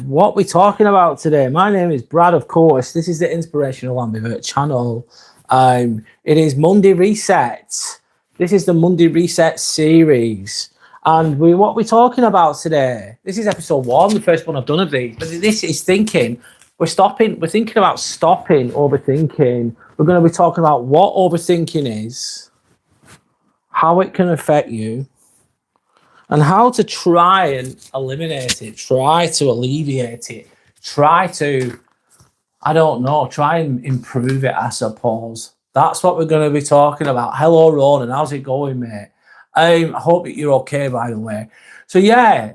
what we're talking about today. My name is Brad, of course. This is the Inspirational Ambivert channel. It is Monday Reset. This is the Monday Reset series. And what we're talking about today, this is episode 1, the first one I've done of these. But this is thinking. We're thinking about stopping overthinking. We're going to be talking about what overthinking is, how it can affect you, and how to try and eliminate it, try to alleviate it, try to, try and improve it, I suppose. That's what we're going to be talking about. Hello, Ronan. How's it going, mate? I hope that you're okay, by the way. So, yeah,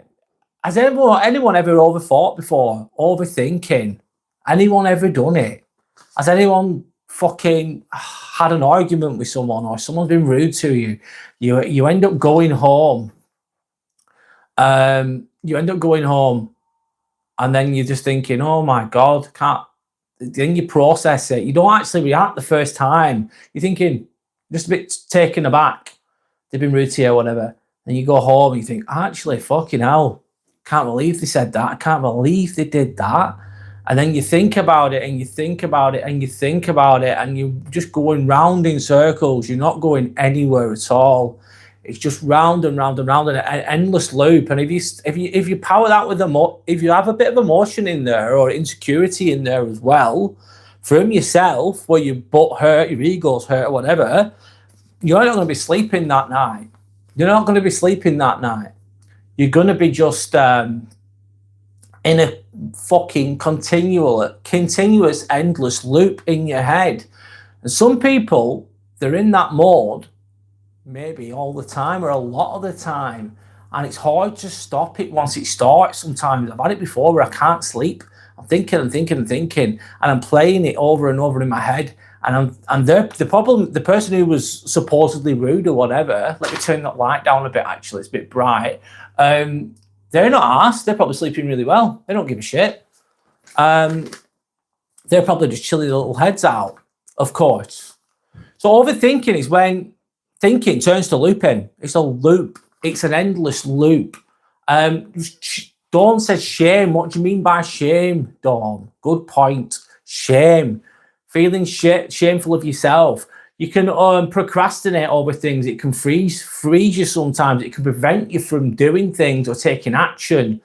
has anyone ever overthought before? Overthinking? Anyone ever done it? Has anyone fucking had an argument with someone, or someone's been rude to you? You end up going home. And then you're just thinking, oh my God, then you process it. You don't actually react the first time. You're thinking, just a bit taken aback. They've been rude to you or whatever. And you go home and you think, actually, fucking hell, can't believe they said that. I can't believe they did that. And then you think about it and you think about it and you think about it and you're just going round in circles. You're not going anywhere at all. It's just round and round and round in an endless loop. And if you power that with if you have a bit of emotion in there or insecurity in there as well, from yourself, where your butt hurt, your ego's hurt or whatever, you're not going to be sleeping that night. You're not going to be sleeping that night. You're going to be just in a fucking continuous, endless loop in your head. And some people, they're in that mode maybe all the time or a lot of the time, and it's hard to stop it once it starts. Sometimes I've had it before where I can't sleep. I'm thinking, and I'm playing it over and over in my head. And the person who was supposedly rude or whatever, let me turn that light down a bit, actually, it's a bit bright. They're not arsed. They're probably sleeping really well. They don't give a shit. They're probably just chilling their little heads out, of course. So overthinking is when thinking turns to looping. It's a loop. It's an endless loop. Dawn says shame. What do you mean by shame, Dawn? Good point. Shame. Feeling shameful of yourself. You can procrastinate over things. It can freeze you sometimes. It can prevent you from doing things or taking action.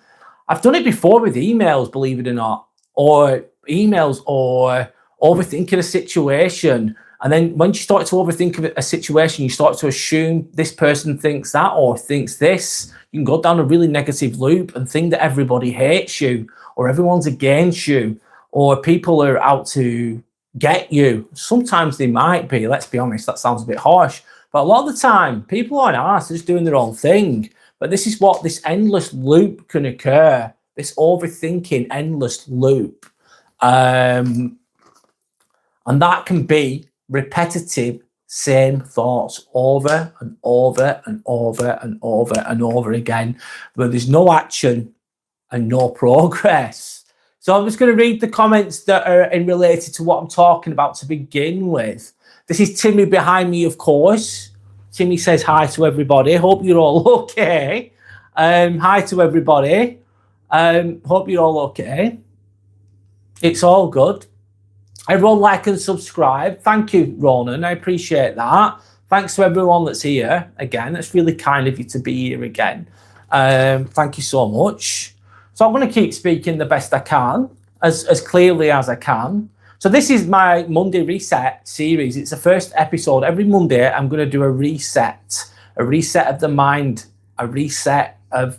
I've done it before with emails, believe it or not, or overthinking a situation. And then when you start to overthink a situation, you start to assume this person thinks that or thinks this. You can go down a really negative loop and think that everybody hates you or everyone's against you or people are out to get you. Sometimes they might be, let's be honest, that sounds a bit harsh. But a lot of the time, people aren't arsed, they're just doing their own thing. But this is what this endless loop can occur, this overthinking endless loop. And that can be repetitive, same thoughts over and over and over and over and over again, but there's no action and no progress. So I'm just going to read the comments that are related to what I'm talking about to begin with. This is Timmy behind me, of course. Timmy says hi to everybody. Hope you're all okay. Hi to everybody. Hope you're all okay. It's all good. Everyone like and subscribe. Thank you, Ronan. I appreciate that. Thanks to everyone that's here again. It's really kind of you to be here again. Thank you so much. So I'm going to keep speaking the best I can, as clearly as I can. So this is my Monday Reset series. It's the first episode. Every Monday, I'm going to do a reset of the mind, a reset of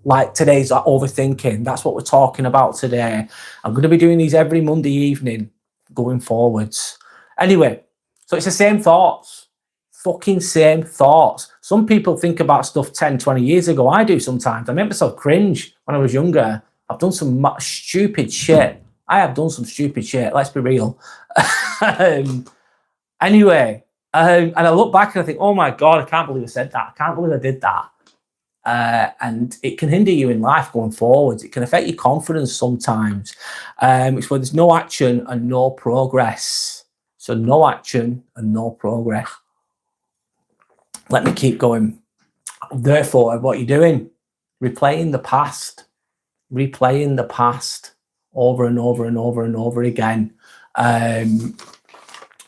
like today's overthinking. That's what we're talking about today. I'm going to be doing these every Monday evening going forwards. Anyway, so it's the same thoughts. Fucking same thoughts. Some people think about stuff 10, 20 years ago. I do sometimes. I make myself cringe when I was younger. I've done some stupid shit. I have done some stupid shit. Let's be real. Anyway, and I look back and I think, oh my God, I can't believe I said that. I can't believe I did that. And it can hinder you in life going forwards. It can affect your confidence sometimes. It's where there's no action and no progress. So no action and no progress. Let me keep going. Therefore, what you're doing, replaying the past. replaying the past over and over and over and over again. And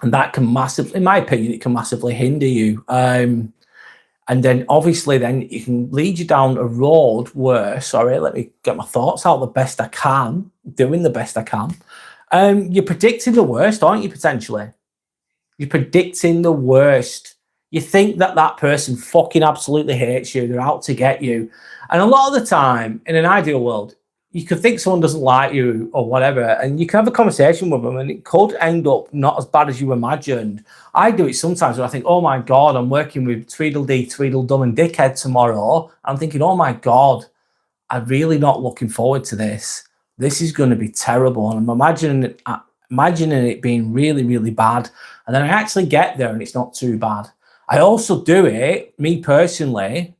that can massively, in my opinion, it can massively hinder you. And then obviously then it can lead you down a road where, sorry, let me get my thoughts out the best I can, doing the best I can. You're predicting the worst, aren't you, potentially? You're predicting the worst. You think that that person fucking absolutely hates you. They're out to get you. And a lot of the time, in an ideal world, you could think someone doesn't like you or whatever, and you can have a conversation with them and it could end up not as bad as you imagined. I do it sometimes when I think, oh my God, I'm working with Tweedledee, Tweedledum and Dickhead tomorrow. I'm thinking, oh my God, I'm really not looking forward to this. This is going to be terrible. And I'm imagining it being really, really bad. And then I actually get there and it's not too bad. I also do it, me personally,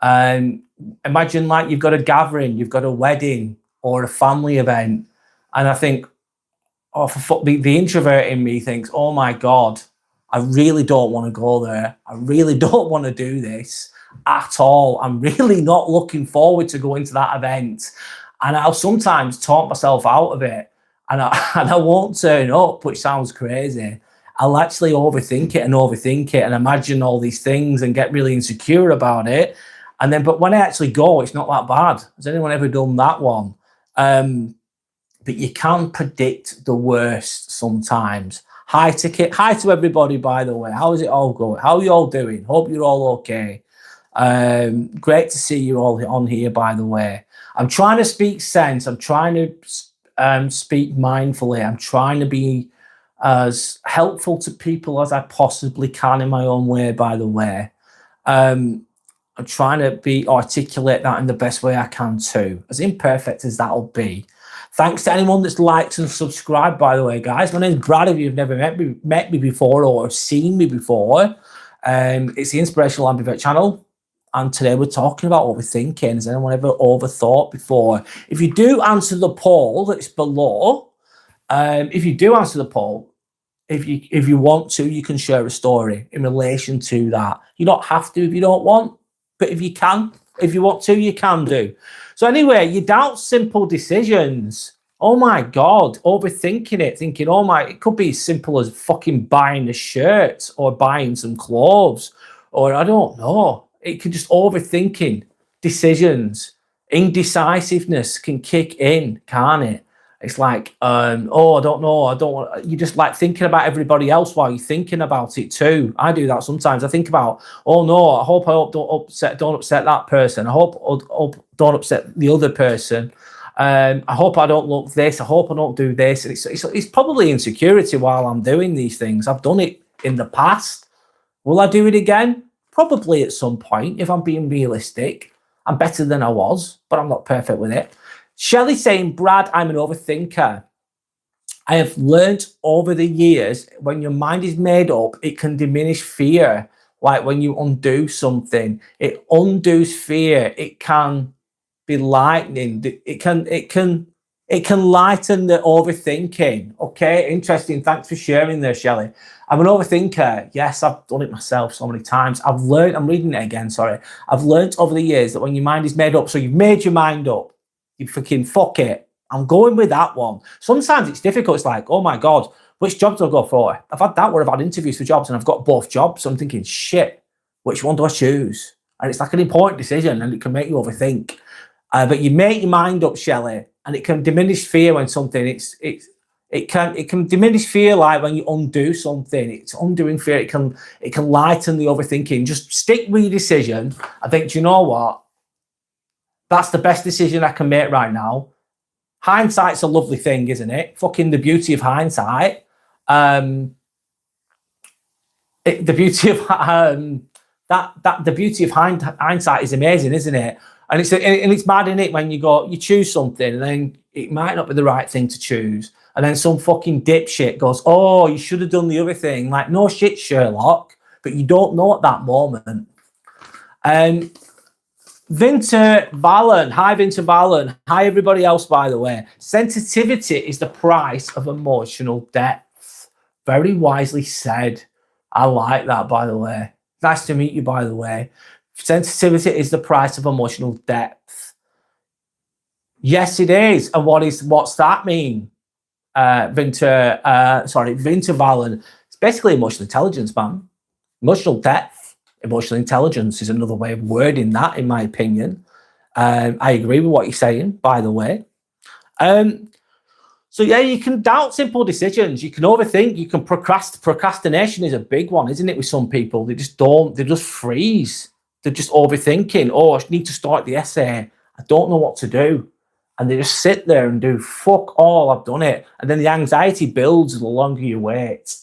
imagine like you've got a gathering, you've got a wedding or a family event. And I think, oh, the introvert in me thinks, oh my God, I really don't want to go there. I really don't want to do this at all. I'm really not looking forward to going to that event. And I'll sometimes talk myself out of it and I won't turn up, which sounds crazy. I'll actually overthink it and imagine all these things and get really insecure about it. And then, but when I actually go, it's not that bad. Has anyone ever done that one? But you can predict the worst sometimes. Hi to everybody, by the way. How is it all going? How are you all doing? Hope you're all okay. Great to see you all on here, by the way. I'm trying to speak sense. I'm trying to speak mindfully. I'm trying to be as helpful to people as I possibly can in my own way, by the way. I'm trying to articulate that in the best way I can too, as imperfect as that'll be. Thanks to anyone that's liked and subscribed, by the way, guys. My name's Brad. If you've never met me before or seen me before, it's the Inspirational Ambivert channel. And today we're talking about overthinking. Has anyone ever overthought before? If you do answer the poll that's below, if you want to, you can share a story in relation to that. You don't have to if you don't want, but if you can, if you want to, you can do. So anyway, you doubt simple decisions. Oh my God, overthinking it, thinking, it could be as simple as fucking buying a shirt or buying some clothes, or I don't know. It can just overthinking decisions. Indecisiveness can kick in, can't it? It's like, I don't know. You just like thinking about everybody else while you're thinking about it too. I do that sometimes. I think about, oh no, I hope don't upset that person. I hope don't upset the other person. I hope I don't look this. I hope I don't do this. And it's probably insecurity while I'm doing these things. I've done it in the past. Will I do it again? Probably at some point, if I'm being realistic. I'm better than I was, but I'm not perfect with it. Shelley saying, Brad, I'm an overthinker. I have learned over the years, when your mind is made up, it can diminish fear. Like when you undo something, it undoes fear. It can be lightening. It can lighten the overthinking. Okay, interesting. Thanks for sharing there, Shelley. I'm an overthinker. Yes, I've done it myself so many times. I'm reading it again, sorry. I've learned over the years that when your mind is made up, so you've made your mind up, you freaking fuck it. I'm going with that one. Sometimes it's difficult. It's like, oh my God, which job do I go for? I've had that where I've had interviews for jobs and I've got both jobs. So I'm thinking, shit, which one do I choose? And it's like an important decision and it can make you overthink. But you make your mind up, Shelley, and it can diminish fear when something, it can diminish fear like when you undo something. It's undoing fear. It can lighten the overthinking. Just stick with your decision. I think, do you know what? That's the best decision I can make right now. Hindsight's a lovely thing, isn't it? Fucking the beauty of hindsight. The beauty of the beauty of hindsight is amazing, isn't it? And it's mad, isn't it, when you choose something and then it might not be the right thing to choose, and then some fucking dipshit goes, "Oh, you should have done the other thing." Like, no shit, Sherlock, but you don't know at that moment. Vinter Valen. Hi, Vinter Valen. Hi, everybody else, by the way. Sensitivity is the price of emotional depth. Very wisely said. I like that, by the way. Nice to meet you, by the way. Sensitivity is the price of emotional depth. Yes, it is. And what's that mean? Vintervallen. It's basically emotional intelligence, man. Emotional depth, emotional intelligence is another way of wording that, in my opinion. I agree with what you're saying, by the way. So yeah, you can doubt simple decisions. You can overthink. You can procrastination is a big one, isn't it? With some people, they just freeze. They're just overthinking. Oh, I need to start the essay. I don't know what to do. And they just sit there and do fuck all. I've done it. And then the anxiety builds the longer you wait.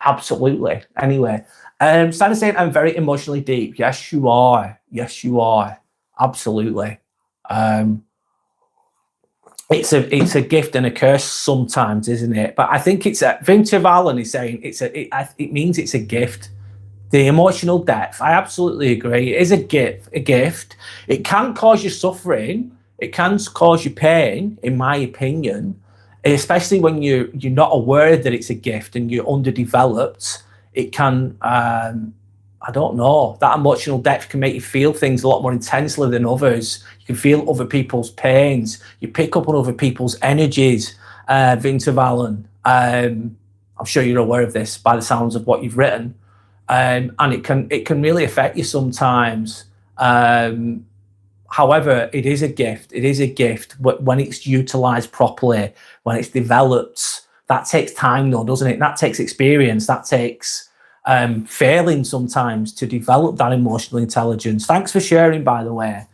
Absolutely. Anyway, Stan is saying I'm very emotionally deep. Yes, you are. Yes, you are. Absolutely. It's a gift and a curse sometimes, isn't it? But I think it's Vinter Valen is saying it means it's a gift. The emotional depth, I absolutely agree. It is a gift. It can cause you suffering. It can cause you pain, in my opinion, especially when you're not aware that it's a gift and you're underdeveloped. It can, I don't know, that emotional depth can make you feel things a lot more intensely than others. You can feel other people's pains. You pick up on other people's energies, Vinter Valen. I'm sure you're aware of this by the sounds of what you've written. And it can really affect you sometimes. However, it is a gift. It is a gift when it's utilized properly, when it's developed. That takes time, though, doesn't it? That takes experience. That takes failing sometimes to develop that emotional intelligence. Thanks for sharing, by the way.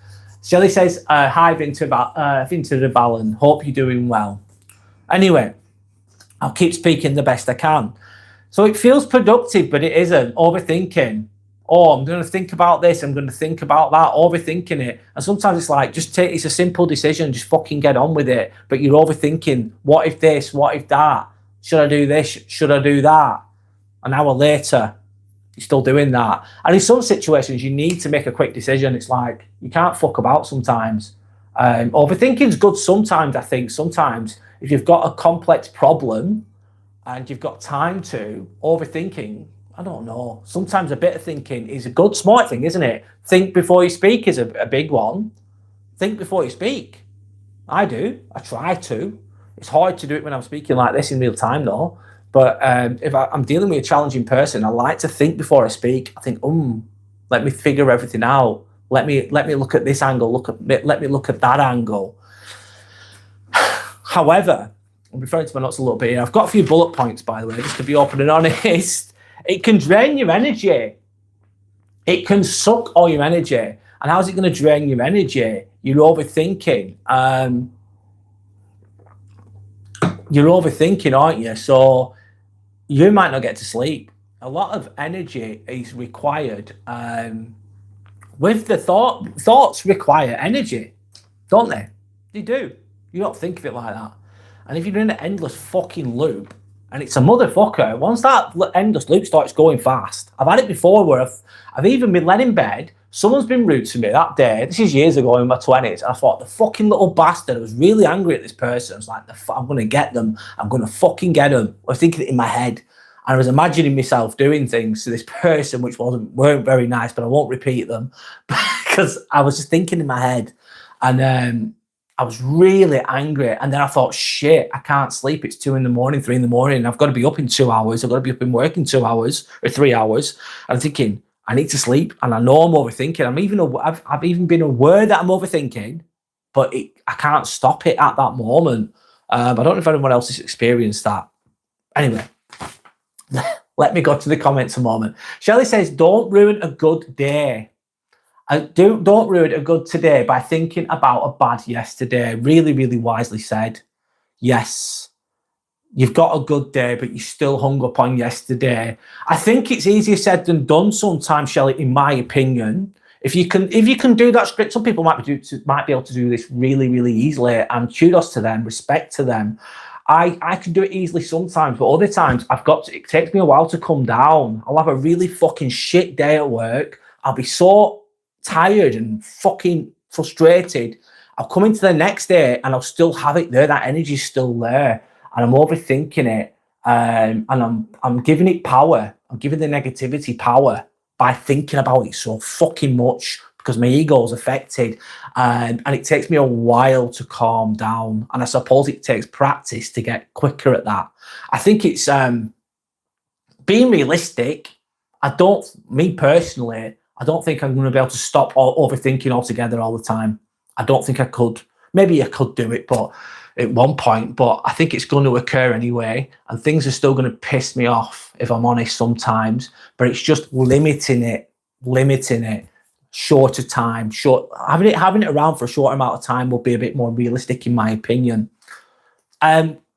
Shelley says, hi, Vinter de Ballen. Hope you're doing well. Anyway, I'll keep speaking the best I can. So it feels productive, but it isn't. Overthinking. Oh, I'm going to think about this. I'm going to think about that. Overthinking it. And sometimes it's like, it's a simple decision. Just fucking get on with it. But you're overthinking. What if this? What if that? Should I do this? Should I do that? An hour later, you're still doing that. And in some situations, you need to make a quick decision. It's like, you can't fuck about sometimes. Overthinking's good sometimes, I think. Sometimes, if you've got a complex problem and you've got time to, overthinking, I don't know. Sometimes a bit of thinking is a good, smart thing, isn't it? Think before you speak is a big one. Think before you speak. I do. I try to. It's hard to do it when I'm speaking like this in real time, though. But if I'm dealing with a challenging person, I like to think before I speak. I think, let me figure everything out. Let me look at this angle. Let me look at that angle. However, I'm referring to my notes a little bit here. I've got a few bullet points, by the way, just to be open and honest. It can drain your energy. It can suck all your energy. And how's it going to drain your energy? You're overthinking. You're overthinking, aren't you? So you might not get to sleep. A lot of energy is required. With the thoughts require energy, don't they? They do. You don't think of it like that. And if you're in an endless fucking loop, and it's a motherfucker, once that endless loop starts going fast, I've had it before where I've even been led in bed, someone's been rude to me that day, this is years ago in my 20s, and I thought, the fucking little bastard, I was really angry at this person. I was like, I'm going to get them. I'm going to fucking get them. I was thinking it in my head. And I was imagining myself doing things to this person which weren't very nice, but I won't repeat them because I was just thinking in my head. And I was really angry. And then I thought, shit, I can't sleep. It's 2 a.m, 3 a.m. I've got to be up in 2 hours. I've got to be up in work in 2 hours or 3 hours. And I'm thinking, I need to sleep. And I know I'm overthinking. I've even been aware that I'm overthinking, but I can't stop it at that moment. I don't know if anyone else has experienced that. Anyway, let me go to the comments a moment. Shelley says, don't ruin a good day. Don't ruin a good today by thinking about a bad yesterday. Really, really wisely said. Yes, you've got a good day, but you're still hung up on yesterday. I think it's easier said than done sometimes, Shelley, in my opinion. If you can do that script, some people might be able to do this really, really easily, and kudos to them, respect to them. I can do it easily sometimes, but other times it takes me a while to come down. I'll have a really fucking shit day at work. I'll be so tired and fucking frustrated. I'll come into the next day and I'll still have it there. That energy's still there, and I'm overthinking it, and I'm giving it power. I'm giving the negativity power by thinking about it so fucking much, because my ego's affected, and it takes me a while to calm down. And I suppose it takes practice to get quicker at that. I think it's being realistic. Me personally, I don't think I'm going to be able to stop overthinking altogether all the time. I don't think I could. Maybe I could do it, but at one point, but I think it's going to occur anyway. And things are still going to piss me off, if I'm honest, sometimes. But it's just limiting it, shorter time, having it around for a short amount of time will be a bit more realistic, in my opinion.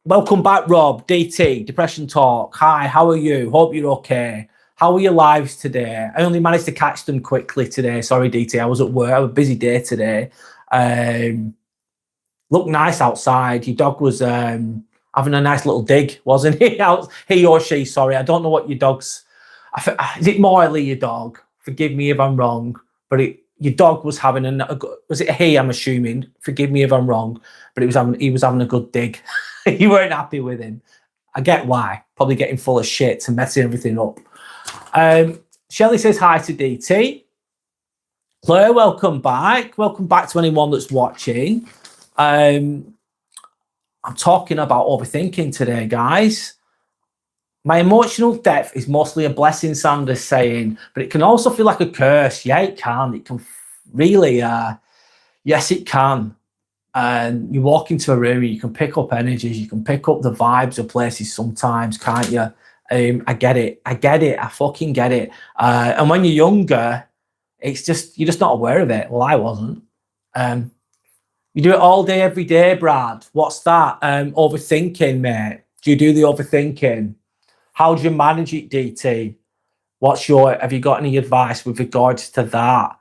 Welcome back, Rob. DT, Depression Talk. Hi, how are you? Hope you're okay. How are your lives today? I only managed to catch them quickly today. Sorry, DT. I was at work. I had a busy day today. Looked nice outside. Your dog was having a nice little dig, wasn't he? He or she, sorry. I don't know what your dog's... Is it Miley, your dog? Forgive me if I'm wrong. But your dog was having was it a he, I'm assuming? Forgive me if I'm wrong. But he was having a good dig. You weren't happy with him. I get why. Probably getting full of shit and messing everything up. Shelley says hi to DT. Claire, welcome back. Welcome back to anyone that's watching. I'm talking about overthinking today, guys. My emotional depth is mostly a blessing, Sanders saying, but it can also feel like a curse. Yeah, it can. It can really, yes, it can. And you walk into a room, you can pick up energies, you can pick up the vibes of places sometimes, can't you? I get it. I fucking get it. And when you're younger, it's just, you're just not aware of it. Well, I wasn't. You do it all day, every day, Brad. What's that? Overthinking, mate. Do you do the overthinking? How do you manage it, DT? Have you got any advice with regards to that?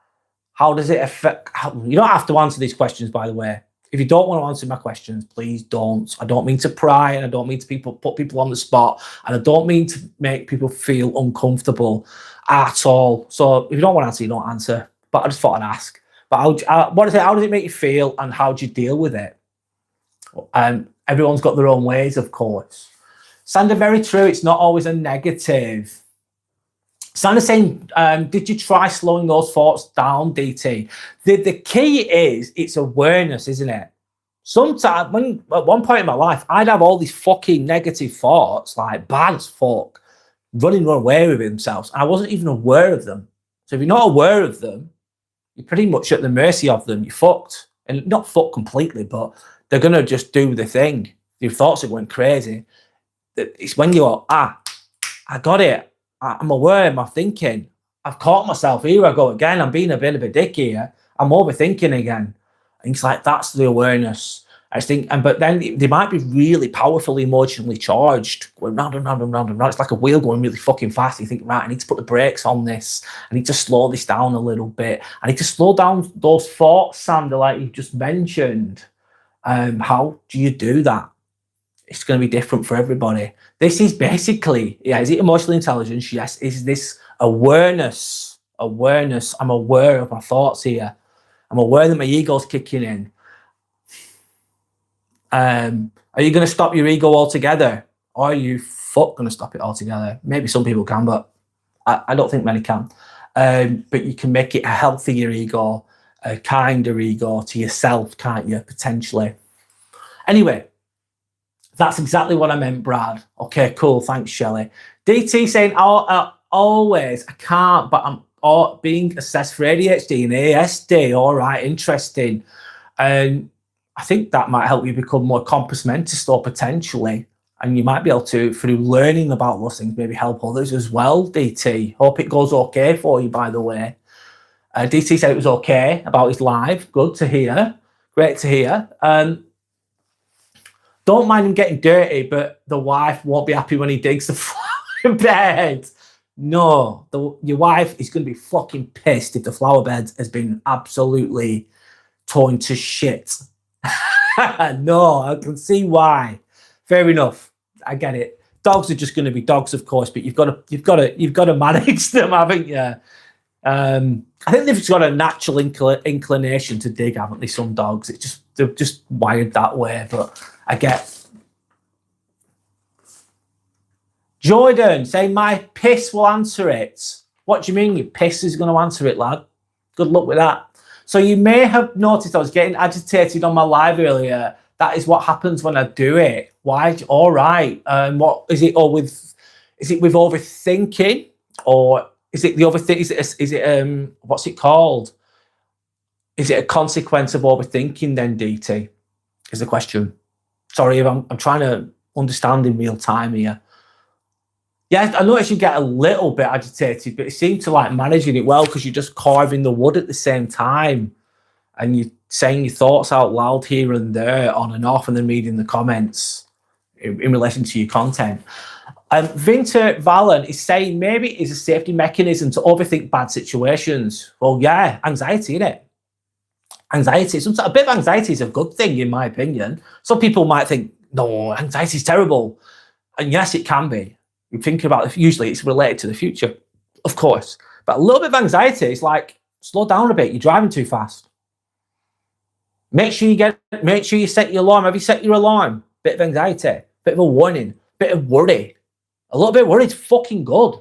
How does it affect? You don't have to answer these questions, by the way. If you don't want to answer my questions, please don't. I don't mean to pry, and I don't mean to put people on the spot, and I don't mean to make people feel uncomfortable at all. So if you don't want to answer, you don't answer. But I just thought I'd ask. But how does it make you feel, and how do you deal with it? Everyone's got their own ways, of course. Sander, very true. It's not always a negative. Sander saying, did you try slowing those thoughts down, DT? The key is it's awareness, isn't it? Sometimes, at one point in my life, I'd have all these fucking negative thoughts, like bad as fuck, running away with themselves. I wasn't even aware of them. So if you're not aware of them, you're pretty much at the mercy of them. You're fucked. And not fucked completely, but they're going to just do the thing. Your thoughts are going crazy. It's when you're, I got it. I'm aware of my thinking. I've caught myself. Here I go again. I'm being a bit of a dick here. I'm overthinking again. And it's like, that's the awareness. I think, but then they might be really powerfully emotionally charged, going round and round and round and round. It's like a wheel going really fucking fast. You think, right, I need to put the brakes on this. I need to slow this down a little bit. I need to slow down those thoughts, Sander, like you just mentioned. How do you do that? It's going to be different for everybody. This is basically, is it emotional intelligence? Yes. Is this awareness? Awareness. I'm aware of my thoughts here. I'm aware that my ego's kicking in. Are you going to stop your ego altogether? Or are you going to stop it altogether? Maybe some people can, but I don't think many can. But you can make it a healthier ego, a kinder ego to yourself, can't you, potentially? Anyway, that's exactly what I meant, Brad. Okay, cool. Thanks, Shelley. DT saying, always, I can't, but I'm being assessed for ADHD and ASD. All right, interesting. And I think that might help you become more compass mentis, or potentially. And you might be able to, through learning about those things, maybe help others as well, DT. Hope it goes okay for you, by the way. DT said it was okay about his live. Good to hear. Great to hear. Don't mind him getting dirty, but the wife won't be happy when he digs the flower bed. No, your wife is going to be fucking pissed if the flower bed has been absolutely torn to shit. No, I can see why. Fair enough. I get it. Dogs are just going to be dogs, of course, but you've got to manage them, haven't you? I think they've got a natural inclination to dig, haven't they? Some dogs, they're just wired that way. But I get. Jordan saying my piss will answer it. What do you mean your piss is going to answer it, lad? Good luck with that. So you may have noticed I was getting agitated on my live earlier. That is what happens when I do it. Why? All right. What is it? Or with? Is it with overthinking, or is it the overthink? Is it what's it called? Is it a consequence of overthinking? Then DT is the question. Sorry if I'm trying to understand in real time here. Yeah, I noticed you get a little bit agitated, but it seemed to like managing it well because you're just carving the wood at the same time and you're saying your thoughts out loud here and there, on and off, and then reading the comments in relation to your content. Vinter Valen is saying maybe it's a safety mechanism to overthink bad situations. Well, yeah, anxiety, innit? Anxiety, a bit of anxiety is a good thing, in my opinion. Some people might think, no, anxiety is terrible. And yes, it can be. You think about it, usually it's related to the future, of course. But a little bit of anxiety is like, slow down a bit, you're driving too fast. Make sure you set your alarm. Have you set your alarm? Bit of anxiety, bit of a warning, bit of worry. A little bit of worry is fucking good.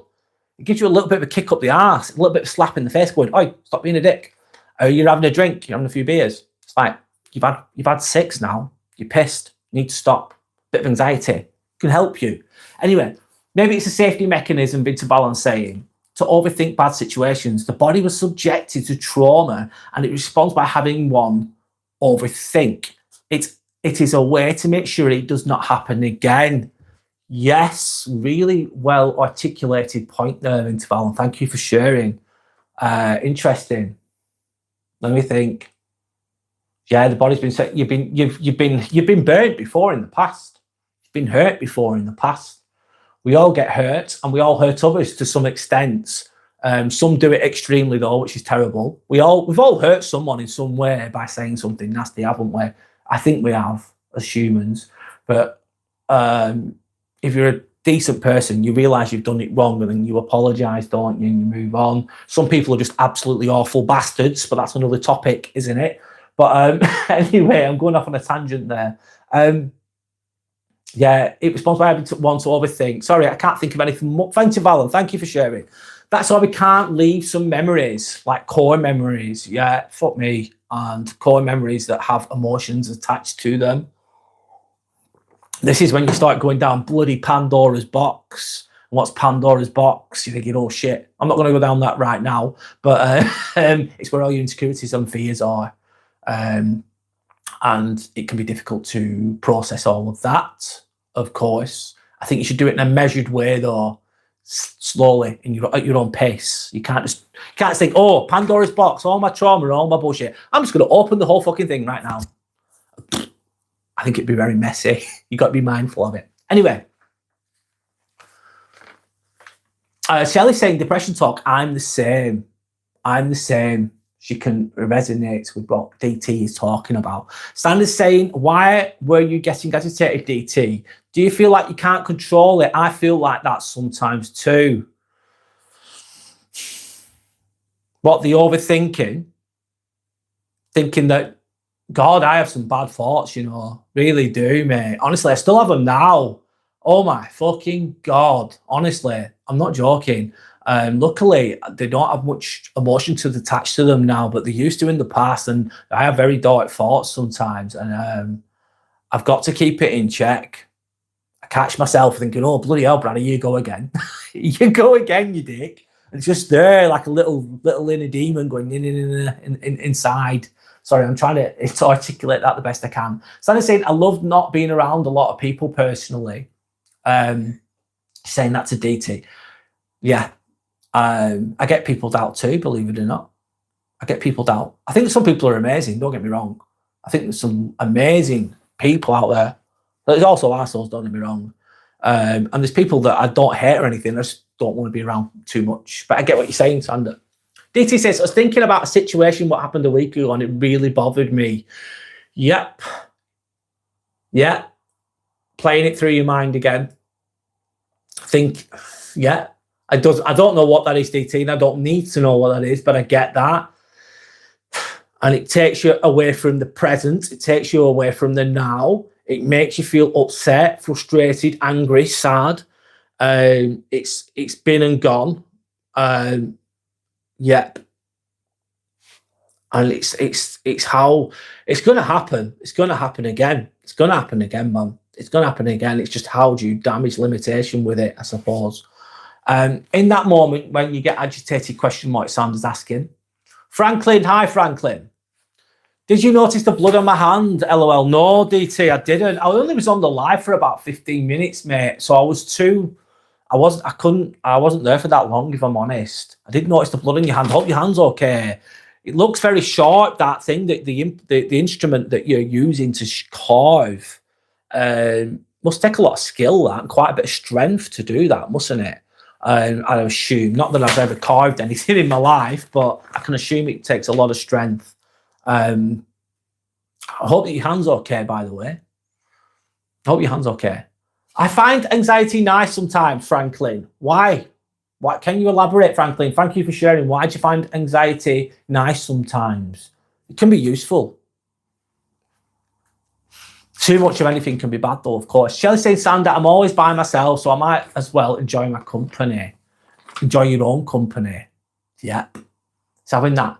It gives you a little bit of a kick up the arse, a little bit of a slap in the face going, oi, stop being a dick. You're having a drink, you're having a few beers. It's like, you've had 6 now, you're pissed, you need to stop. Bit of anxiety can help you. Anyway, maybe it's a safety mechanism, Victor Balance saying, to overthink bad situations. The body was subjected to trauma and it responds by having one overthink. It is a way to make sure it does not happen again. Yes, really well articulated point there, Victor Balance. Thank you for sharing. Interesting. Let me think. Yeah, the body's been set. You've been burnt before in the past. You've been hurt before in the past. We all get hurt, and we all hurt others to some extent. Some do it extremely though, which is terrible. We've all hurt someone in some way by saying something nasty, haven't we? I think we have as humans. But if you're a decent person, you realise you've done it wrong, and then you apologise, don't you? And you move on. Some people are just absolutely awful bastards, but that's another topic, isn't it? But anyway, I'm going off on a tangent there. Yeah, it responds by having one to overthink. Sorry, I can't think of anything. Thank you, Valen. Thank you for sharing. That's why we can't leave some memories, like core memories. Yeah, fuck me. And core memories that have emotions attached to them. This is when you start going down bloody Pandora's box. And what's Pandora's box? You're thinking, oh shit. I'm not going to go down that right now. But it's where all your insecurities and fears are. And it can be difficult to process all of that, of course. I think you should do it in a measured way, though, slowly, at your own pace. You can't think, oh, Pandora's box, all my trauma, all my bullshit. I'm just going to open the whole fucking thing right now. I think it'd be very messy. You've got to be mindful of it. Anyway, Shelley's saying, depression talk, I'm the same. I'm the same. She can resonate with what DT is talking about. Sanders saying, why were you getting agitated, DT? Do you feel like you can't control it? I feel like that sometimes too. What, the overthinking? Thinking that, God, I have some bad thoughts, really do, mate. Honestly, I still have them now. Oh my fucking God. Honestly, I'm not joking. Luckily, they don't have much emotions attached to them now, but they used to in the past, and I have very dark thoughts sometimes, and I've got to keep it in check. I catch myself thinking, oh, bloody hell, Brad, you go again. You go again, you dick. And it's just there, like a little inner demon going inside. Sorry, I'm trying to articulate that the best I can. So I'm saying I love not being around a lot of people personally. Saying that to DT. Yeah. I get people doubt too, believe it or not. I get people doubt. I think some people are amazing, don't get me wrong. I think there's some amazing people out there. There's also assholes, don't get me wrong. And there's people that I don't hate or anything, I just don't want to be around too much. But I get what you're saying, Sander. DT says, I was thinking about a situation what happened a week ago and it really bothered me. Yep. Yeah. Playing it through your mind again. Yeah. I don't know what that is, DT, and I don't need to know what that is, but I get that. And it takes you away from the present. It takes you away from the now. It makes you feel upset, frustrated, angry, sad. It's been and gone. Yep. And it's how it's gonna happen. It's gonna happen again. It's gonna happen again, man. It's gonna happen again. It's just how do you damage limitation with it, I suppose. In that moment when you get agitated, question mark Sanders asking. Franklin, hi Franklin. Did you notice the blood on my hand? LOL. No, DT, I didn't. I only was on the live for about 15 minutes, mate. So I wasn't there for that long, if I'm honest. I didn't notice the blood in your hand. Hope your hand's okay. It looks very sharp, that thing, that the instrument that you're using to carve. Must take a lot of skill, that, and quite a bit of strength to do that, mustn't it? I assume. Not that I've ever carved anything in my life, but I can assume it takes a lot of strength. I hope that your hand's okay, by the way. I hope your hand's okay. I find anxiety nice sometimes, Franklin. Why? What can you elaborate, Franklin? Thank you for sharing. Why do you find anxiety nice sometimes? It can be useful. Too much of anything can be bad, though, of course. Shelley saying, Sander, I'm always by myself, so I might as well enjoy my company. Enjoy your own company. Yep. It's having that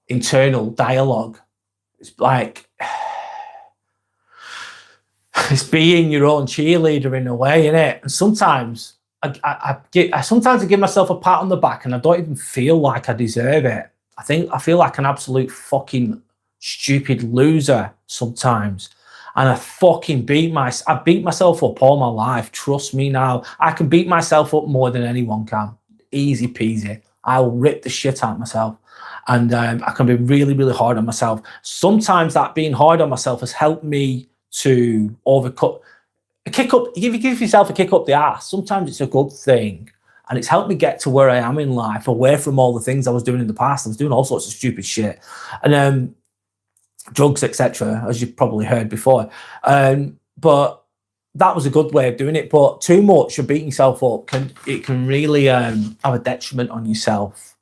internal dialogue. It's like it's being your own cheerleader in a way, innit? And sometimes I give myself a pat on the back and I don't even feel like I deserve it. I feel like an absolute fucking stupid loser sometimes. And I beat myself up all my life. Trust me now. I can beat myself up more than anyone can. Easy peasy. I'll rip the shit out of myself. And I can be really, really hard on myself. Sometimes that being hard on myself has helped me to overcome a kick up. If you give yourself a kick up the ass, sometimes it's a good thing. And it's helped me get to where I am in life, away from all the things I was doing in the past. I was doing all sorts of stupid shit. And drugs, etc., as you've probably heard before. But that was a good way of doing it. But too much of beating yourself up can really have a detriment on yourself.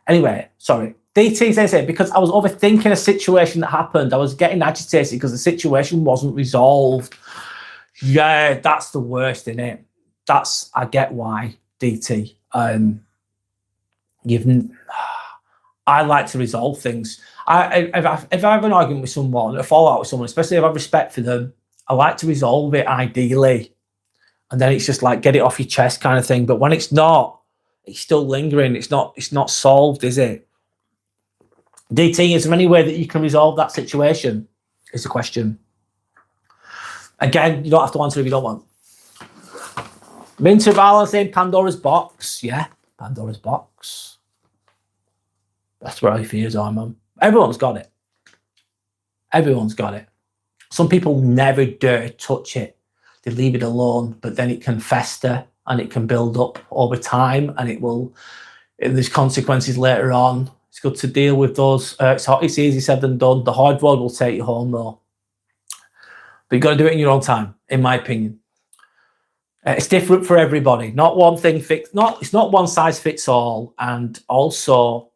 Anyway, sorry. DT says, because I was overthinking a situation that happened. I was getting agitated because the situation wasn't resolved. Yeah, that's the worst, isn't it? I get why, DT. I like to resolve things. If I have an argument with someone, a fallout with someone, especially if I have respect for them, I like to resolve it ideally. And then it's just like get it off your chest kind of thing. But when it's not, it's still lingering. It's not solved, is it? DT, is there any way that you can resolve that situation? Is the question. Again, you don't have to answer if you don't want. Minter Balance saying Pandora's box. Yeah, Pandora's box. That's where our fears are, man. Everyone's got it. Everyone's got it. Some people never dare touch it. They leave it alone, but then it can fester and it can build up over time, and there's consequences later on. It's good to deal with those. It's easy said than done. The hard road will take you home, though. But you've got to do it in your own time, in my opinion. It's different for everybody. Not one thing fits. It's not one size fits all. And also,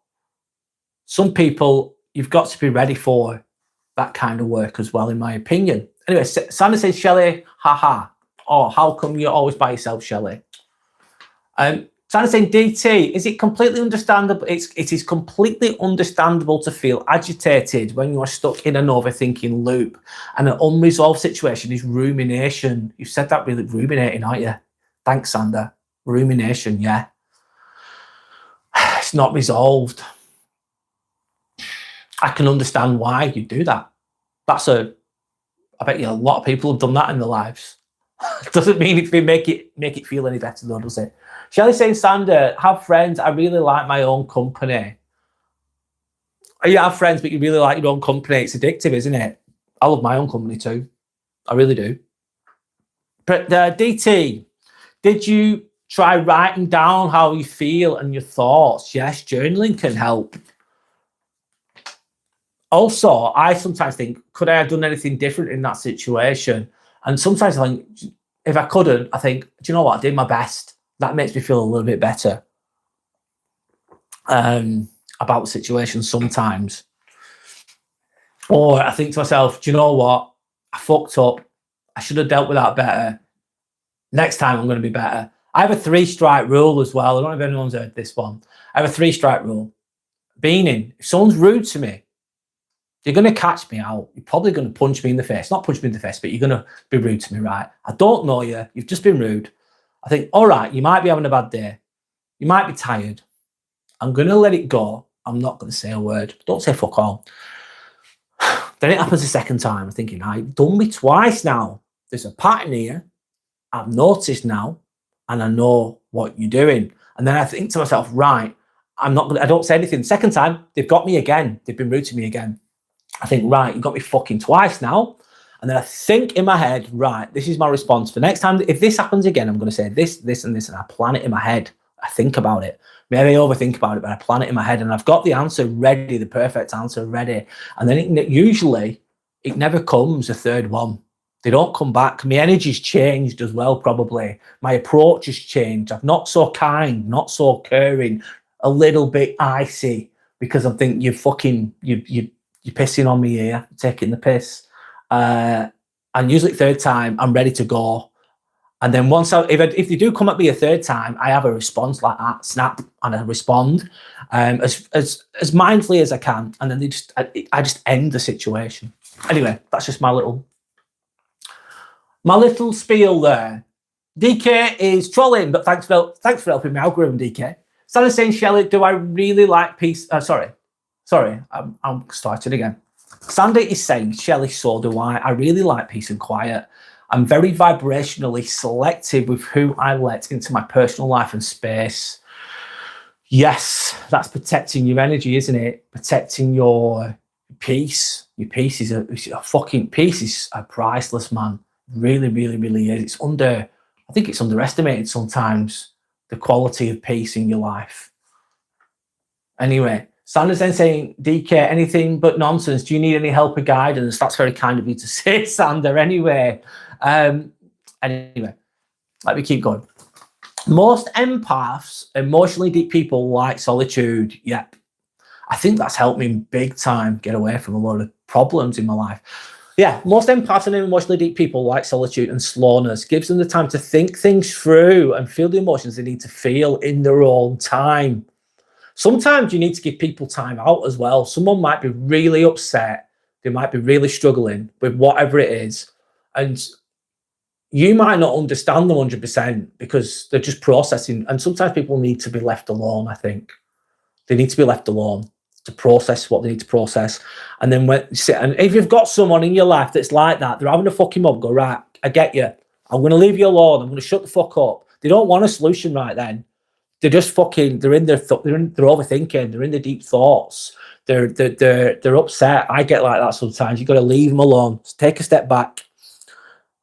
some people, you've got to be ready for that kind of work as well, in my opinion. Anyway, Sandra says, Shelley, haha. Oh, how come you're always by yourself, Shelley? Sandra saying, DT, is it completely understandable? It is completely understandable to feel agitated when you are stuck in an overthinking loop. And an unresolved situation is rumination. You've said that really, ruminating, aren't you? Thanks, Sandra. Rumination, yeah. It's not resolved. I can understand why you do that. I bet you a lot of people have done that in their lives. Doesn't mean if they make it feel any better though, does it? Shelley saying, Sander, have friends. I really like my own company. You have friends, but you really like your own company. It's addictive, isn't it? I love my own company too. I really do. But DT, did you try writing down how you feel and your thoughts? Yes, journaling can help. Also, I sometimes think, could I have done anything different in that situation? And sometimes I think, if I couldn't, I think, do you know what? I did my best. That makes me feel a little bit better about the situation sometimes. Or I think to myself, do you know what? I fucked up. I should have dealt with that better. Next time I'm going to be better. I have a 3-strike rule as well. I don't know if anyone's heard this one. I have a 3-strike rule. If someone's rude to me, You're going to catch me out. You're probably going to punch me in the face. Not punch me in the face, but you're going to be rude to me, right? I don't know you. You've just been rude. I think, all right, you might be having a bad day. You might be tired. I'm going to let it go. I'm not going to say a word. Don't say fuck all. Then it happens a second time. I'm thinking, I've done me twice now. There's a pattern here. I've noticed now, and I know what you're doing. And then I think to myself, right, I don't say anything. Second time, they've got me again. They've been rude to me again. I think, right, you got me fucking twice now. And then I think in my head, right, this is my response. For next time, if this happens again, I'm going to say this, this, and this. And I plan it in my head. I think about it. Maybe I overthink about it, but I plan it in my head. And I've got the answer ready, the perfect answer ready. And then usually, it never comes a third one. They don't come back. My energy's changed as well, probably. My approach has changed. I'm not so kind, not so caring, a little bit icy, because I think you're pissing on me here, taking the piss. And usually third time, I'm ready to go. And then once if they do come at me a third time, I have a response like that, snap, and I respond as mindfully as I can. And then I just end the situation. Anyway, that's just my little spiel there. DK is trolling, but thanks for helping me algorithm, DK. Sandy saying, Shelley, do I really like peace? Sorry, I'm starting again. Sandy is saying, Shelley, so do I. I really like peace and quiet. I'm very vibrationally selective with who I let into my personal life and space. Yes, that's protecting your energy, isn't it? Protecting your peace. Your peace is a priceless, man. Really, really, really is. I think it's underestimated sometimes, the quality of peace in your life. Anyway, Sanders then saying, DK, anything but nonsense. Do you need any help or guidance? That's very kind of you to say, Sander. Anyway, let me keep going. Most empaths, emotionally deep people, like solitude. Yep. I think that's helped me big time get away from a lot of problems in my life. Yeah, most empaths and emotionally deep people like solitude and slowness. Gives them the time to think things through and feel the emotions they need to feel in their own time. Sometimes you need to give people time out as well. Someone might be really upset. They might be really struggling with whatever it is. And you might not understand them 100% because they're just processing. And sometimes people need to be left alone, I think. They need to be left alone to process what they need to process. And then and if you've got someone in your life that's like that, they're having a fucking mob, go, right, I get you. I'm going to leave you alone. I'm going to shut the fuck up. They don't want a solution right then. They're just they're in their they're overthinking. They're in their deep thoughts. They're upset. I get like that sometimes. You've got to leave them alone. Just take a step back.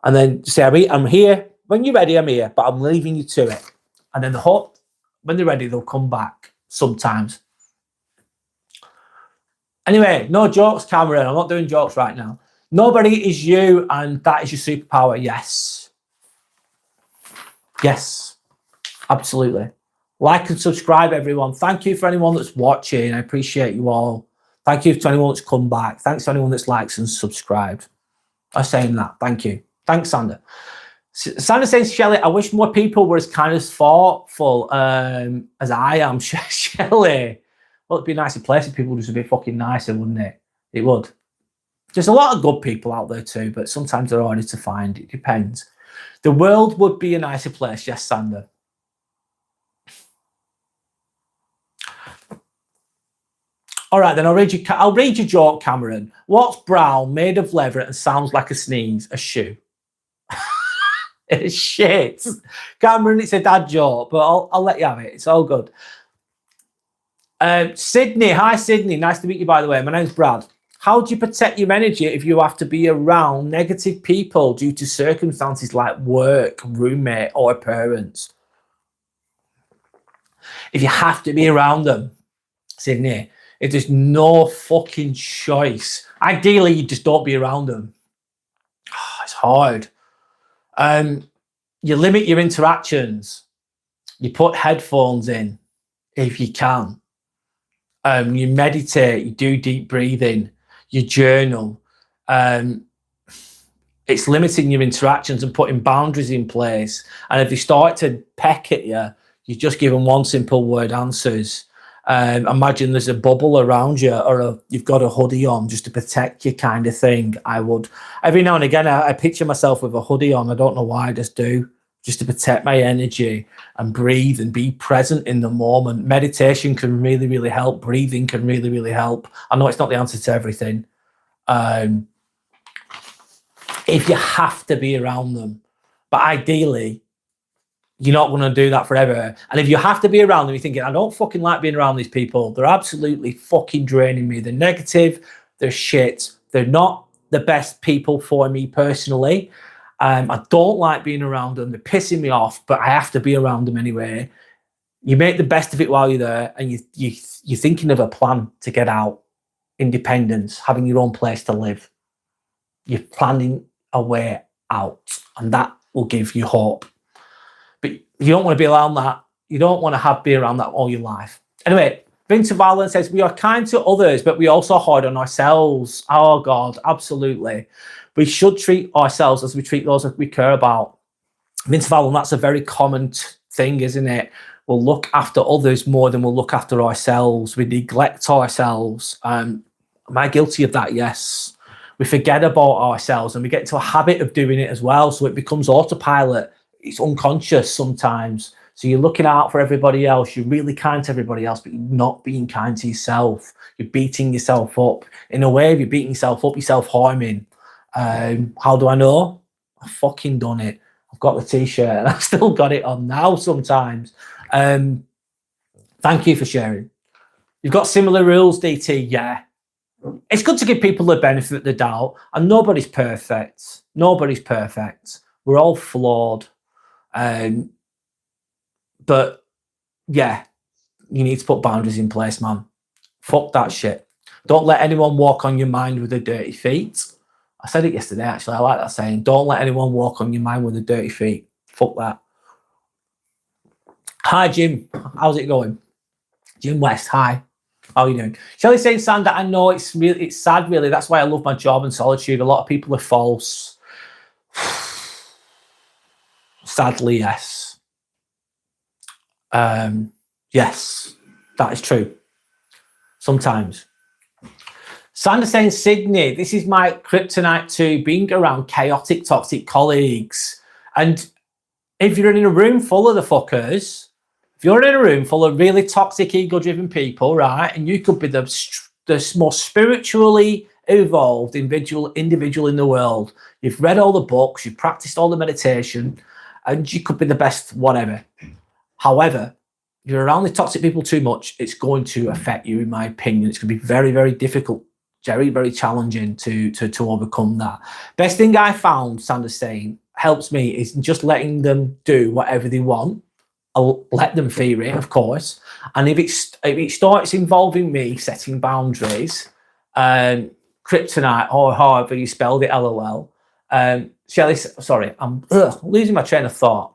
And then say, I'm here. When you're ready, I'm here, but I'm leaving you to it. And then when they're ready, they'll come back sometimes. Anyway, no jokes, Cameron. I'm not doing jokes right now. Nobody is you, and that is your superpower. Yes. Yes, absolutely. Like and subscribe, everyone. Thank you for anyone that's watching. I appreciate you all. Thank you to anyone that's come back. Thanks to anyone that's liked and subscribed. I'm saying that. Thank you. Thanks, Sander. Sander says, Shelley, I wish more people were as kind of thoughtful as I am, Shelley. Well, it'd be a nicer place if people were just a bit fucking nicer, wouldn't it? It would. There's a lot of good people out there too, but sometimes they're harder to find. It depends. The world would be a nicer place, yes, Sander. All right, then I'll read your joke, Cameron. What's brown, made of leather, and sounds like a sneeze? A shoe. It's shit. Cameron, it's a dad joke, but I'll let you have it. It's all good. Sydney, hi Sydney. Nice to meet you, by the way. My name's Brad. How do you protect your energy if you have to be around negative people due to circumstances like work, roommate, or parents? If you have to be around them, Sydney, if there's no fucking choice, ideally you just don't be around them. Oh, it's hard. You limit your interactions. You put headphones in if you can. You meditate, you do deep breathing, you journal. It's limiting your interactions and putting boundaries in place. And if they start to peck at you, you just give them one simple word answers. Imagine there's a bubble around you, or you've got a hoodie on just to protect you, kind of thing. I would every now and again I picture myself with a hoodie on. I don't know why, I just do, just to protect my energy and breathe and be present in the moment. Meditation can really, really help. Breathing can really, really help. I know it's not the answer to everything. If you have to be around them, but ideally you're not going to do that forever. And if you have to be around them, you're thinking, I don't fucking like being around these people. They're absolutely fucking draining me. They're negative. They're shit. They're not the best people for me personally. I don't like being around them. They're pissing me off, but I have to be around them anyway. You make the best of it while you're there, and you're thinking of a plan to get out. Independence, having your own place to live. You're planning a way out, and that will give you hope. But you don't want to be around that. You don't want to be around that all your life. Anyway, Vince Valent says, we are kind to others, but we also hard on ourselves. Oh, God, absolutely. We should treat ourselves as we treat those that we care about. Vince Valent, that's a very common thing, isn't it? We'll look after others more than we'll look after ourselves. We neglect ourselves. Am I guilty of that? Yes. We forget about ourselves, and we get into a habit of doing it as well. So it becomes autopilot. It's unconscious sometimes. So you're looking out for everybody else. You're really kind to everybody else, but you're not being kind to yourself. You're beating yourself up. In a way, if you're beating yourself up, you're self-harming. How do I know? I've fucking done it. I've got the t-shirt and I've still got it on now sometimes. Thank you for sharing. You've got similar rules, DT. Yeah. It's good to give people the benefit of the doubt, and nobody's perfect. Nobody's perfect. We're all flawed. But yeah, you need to put boundaries in place, man. Fuck that shit. Don't let anyone walk on your mind with their dirty feet. I said it yesterday, actually. I like that saying. Don't let anyone walk on your mind with their dirty feet. Fuck that. Hi, Jim. How's it going? Jim West, hi. How are you doing? Shelley saying, Sandra, I know it's sad, really. That's why I love my job and solitude. A lot of people are false. Sadly, yes. Yes, that is true. Sometimes. Sandra saying, Sydney, this is my kryptonite to being around chaotic, toxic colleagues. And if you're in a room full of the fuckers, if you're in a room full of really toxic, ego-driven people, right, and you could be the most spiritually evolved individual in the world. You've read all the books, you've practiced all the meditation, and you could be the best whatever. However, if you're around the toxic people too much, it's going to affect you, in my opinion. It's going to be very, very difficult, very, very challenging to overcome that. Best thing I found, Sanders saying, helps me is just letting them do whatever they want. I'll let them fear it, of course. And if it starts involving me setting boundaries, kryptonite, or however you spelled it, LOL. Shelley, sorry, I'm losing my train of thought.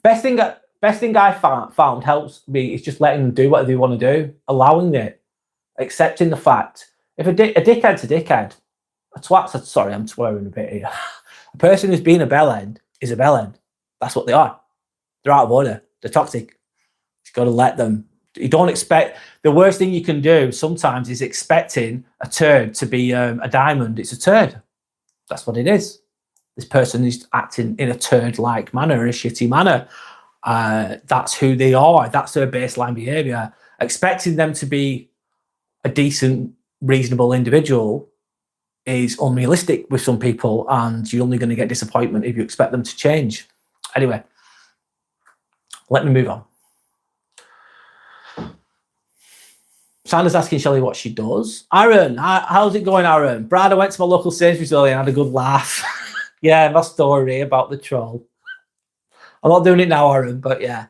Best thing I found helps me is just letting them do whatever they want to do, allowing it, accepting the fact. If a dickhead's a dickhead, a twat's sorry, I'm swearing a bit here. A person who's being a bellend is a bellend. That's what they are. They're out of order. They're toxic. You've got to let them. You don't expect. The worst thing you can do sometimes is expecting a turd to be a diamond. It's a turd. That's what it is. This person is acting in a turd-like manner, a shitty manner. That's who they are. That's their baseline behavior. Expecting them to be a decent, reasonable individual is unrealistic with some people, and you're only going to get disappointment if you expect them to change. Anyway, let me move on. Sandra's asking Shelley what she does. Aaron, how's it going, Aaron? Brad, I went to my local Sainsbury's earlier and had a good laugh. Yeah, my story about the troll. I'm not doing it now, Aaron, but yeah,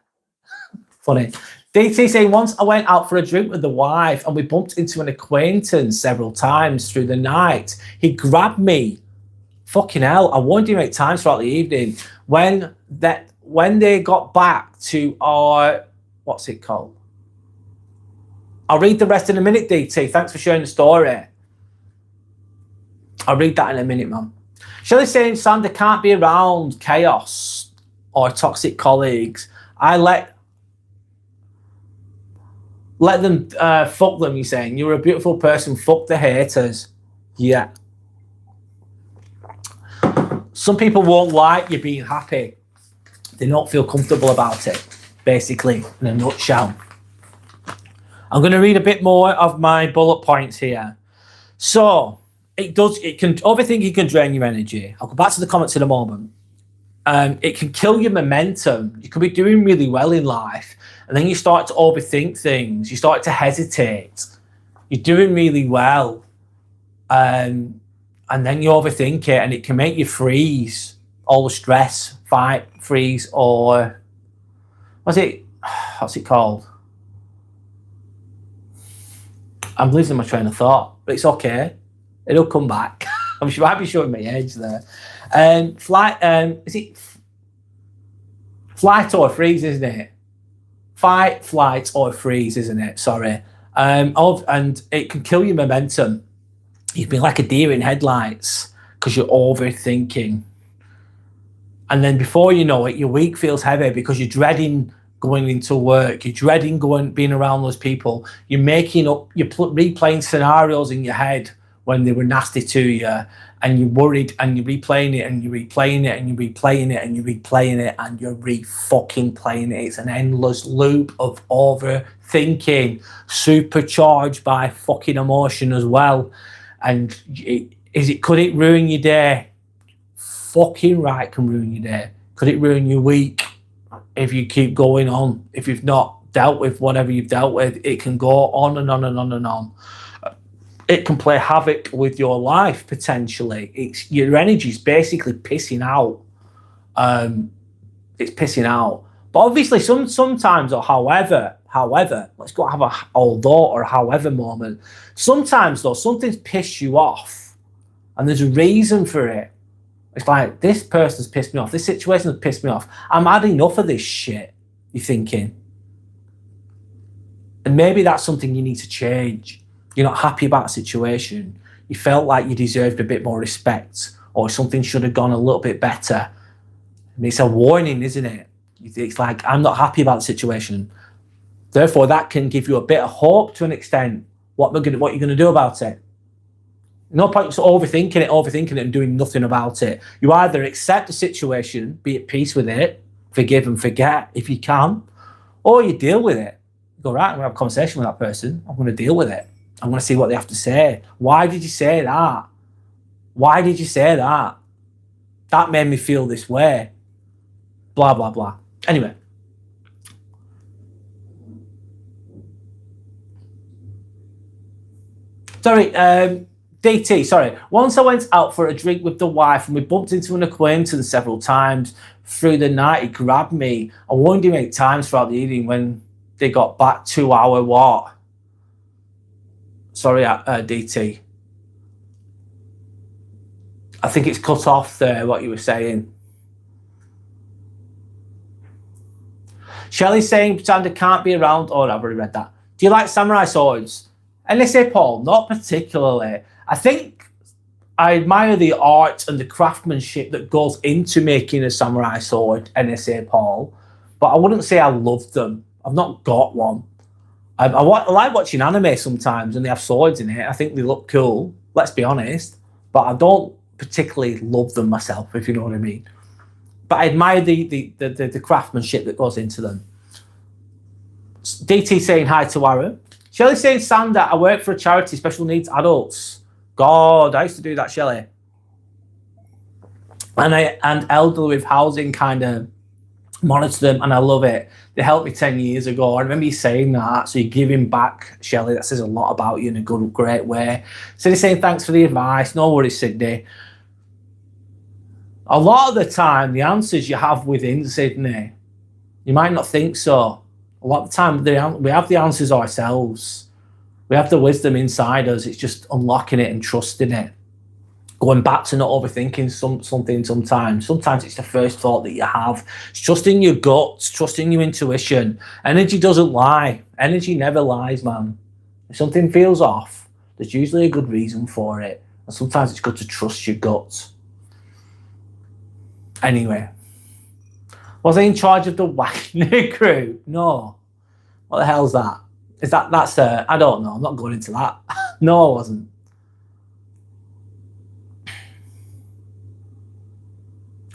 funny. DT saying, once I went out for a drink with the wife and we bumped into an acquaintance several times through the night. He grabbed me. Fucking hell, I warned him 8 times throughout the evening. When they got back to our, what's it called? I'll read the rest in a minute, DT. Thanks for sharing the story. I'll read that in a minute, man. Shelley saying, Sandra can't be around chaos or toxic colleagues. I let Let them fuck them, you're saying. You're a beautiful person, fuck the haters. Yeah. Some people won't like you being happy. They don't feel comfortable about it, basically, in a nutshell. I'm going to read a bit more of my bullet points here. So, overthinking can drain your energy. I'll go back to the comments in a moment. It can kill your momentum. You could be doing really well in life, and then you start to overthink things. You start to hesitate. You're doing really well, and then you overthink it, and it can make you freeze. All the stress, fight, freeze, or what's it called? I'm losing my train of thought, but it's okay. It'll come back. I might be showing my age there. Is it flight or freeze, isn't it? Fight, flight, or freeze, isn't it? Sorry. And it can kill your momentum. You'd be like a deer in headlights because you're overthinking. And then before you know it, your week feels heavy because you're dreading going into work. You're dreading being around those people. You're replaying scenarios in your head when they were nasty to you, and you're worried, and you're replaying it, and you're replaying it, and you're replaying it, and you're replaying it, and you're re-fucking playing it. It's an endless loop of overthinking, supercharged by fucking emotion as well. And could it ruin your day? Fucking right, can ruin your day. Could it ruin your week if you keep going on? If you've not dealt with whatever you've dealt with, it can go on and on and on and on. It can play havoc with your life potentially. Your energy's basically pissing out. It's pissing out. But obviously, sometimes, or however, let's go have a although or however moment. Sometimes though, something's pissed you off, and there's a reason for it. It's like, this person's pissed me off. This situation has pissed me off. I'm had enough of this shit, you're thinking. And maybe that's something you need to change. You're not happy about a situation. You felt like you deserved a bit more respect, or something should have gone a little bit better. And it's a warning, isn't it? It's like, I'm not happy about the situation. Therefore, that can give you a bit of hope to an extent. What you're going to do about it. No point overthinking it and doing nothing about it. You either accept the situation, be at peace with it, forgive and forget if you can, or you deal with it. You go, right, I'm going to have a conversation with that person. I'm going to deal with it. I'm going to see what they have to say. Why did you say that? Why did you say that? That made me feel this way. Blah, blah, blah. Anyway. Sorry, DT, sorry. Once I went out for a drink with the wife and we bumped into an acquaintance several times through the night. He grabbed me. I warned him 8 times throughout the evening when they got back 2-hour what? Sorry, DT. I think it's cut off there, what you were saying. Shelley's saying Sandra can't be around. Oh, I've already read that. Do you like samurai swords? NSA Paul, not particularly. I think I admire the art and the craftsmanship that goes into making a samurai sword, NSA Paul, but I wouldn't say I love them. I've not got one. I like watching anime sometimes and they have swords in it. I think they look cool, let's be honest, but I don't particularly love them myself, if you know what I mean. But I admire the craftsmanship that goes into them. DT saying hi to Warren. Shelley saying, Sander, I work for a charity, special needs adults. God, I used to do that, Shelley. And elderly with housing kind of monitor them, and I love it. They helped me 10 years ago. I remember you saying that, so you're giving back, Shelley. That says a lot about you in a good, great way. So they're saying, thanks for the advice. No worries, Sydney. A lot of the time, the answers you have within Sydney, you might not think so. A lot of the time, we have the answers ourselves. We have the wisdom inside us. It's just unlocking it and trusting it. Going back to not overthinking something sometimes. Sometimes it's the first thought that you have. It's trusting your guts, trusting your intuition. Energy doesn't lie. Energy never lies, man. If something feels off, there's usually a good reason for it. And sometimes it's good to trust your guts. Anyway. Was I in charge of the Wagner crew? No. What the hell's that? Is that's I don't know. I'm not going into that. No, I wasn't.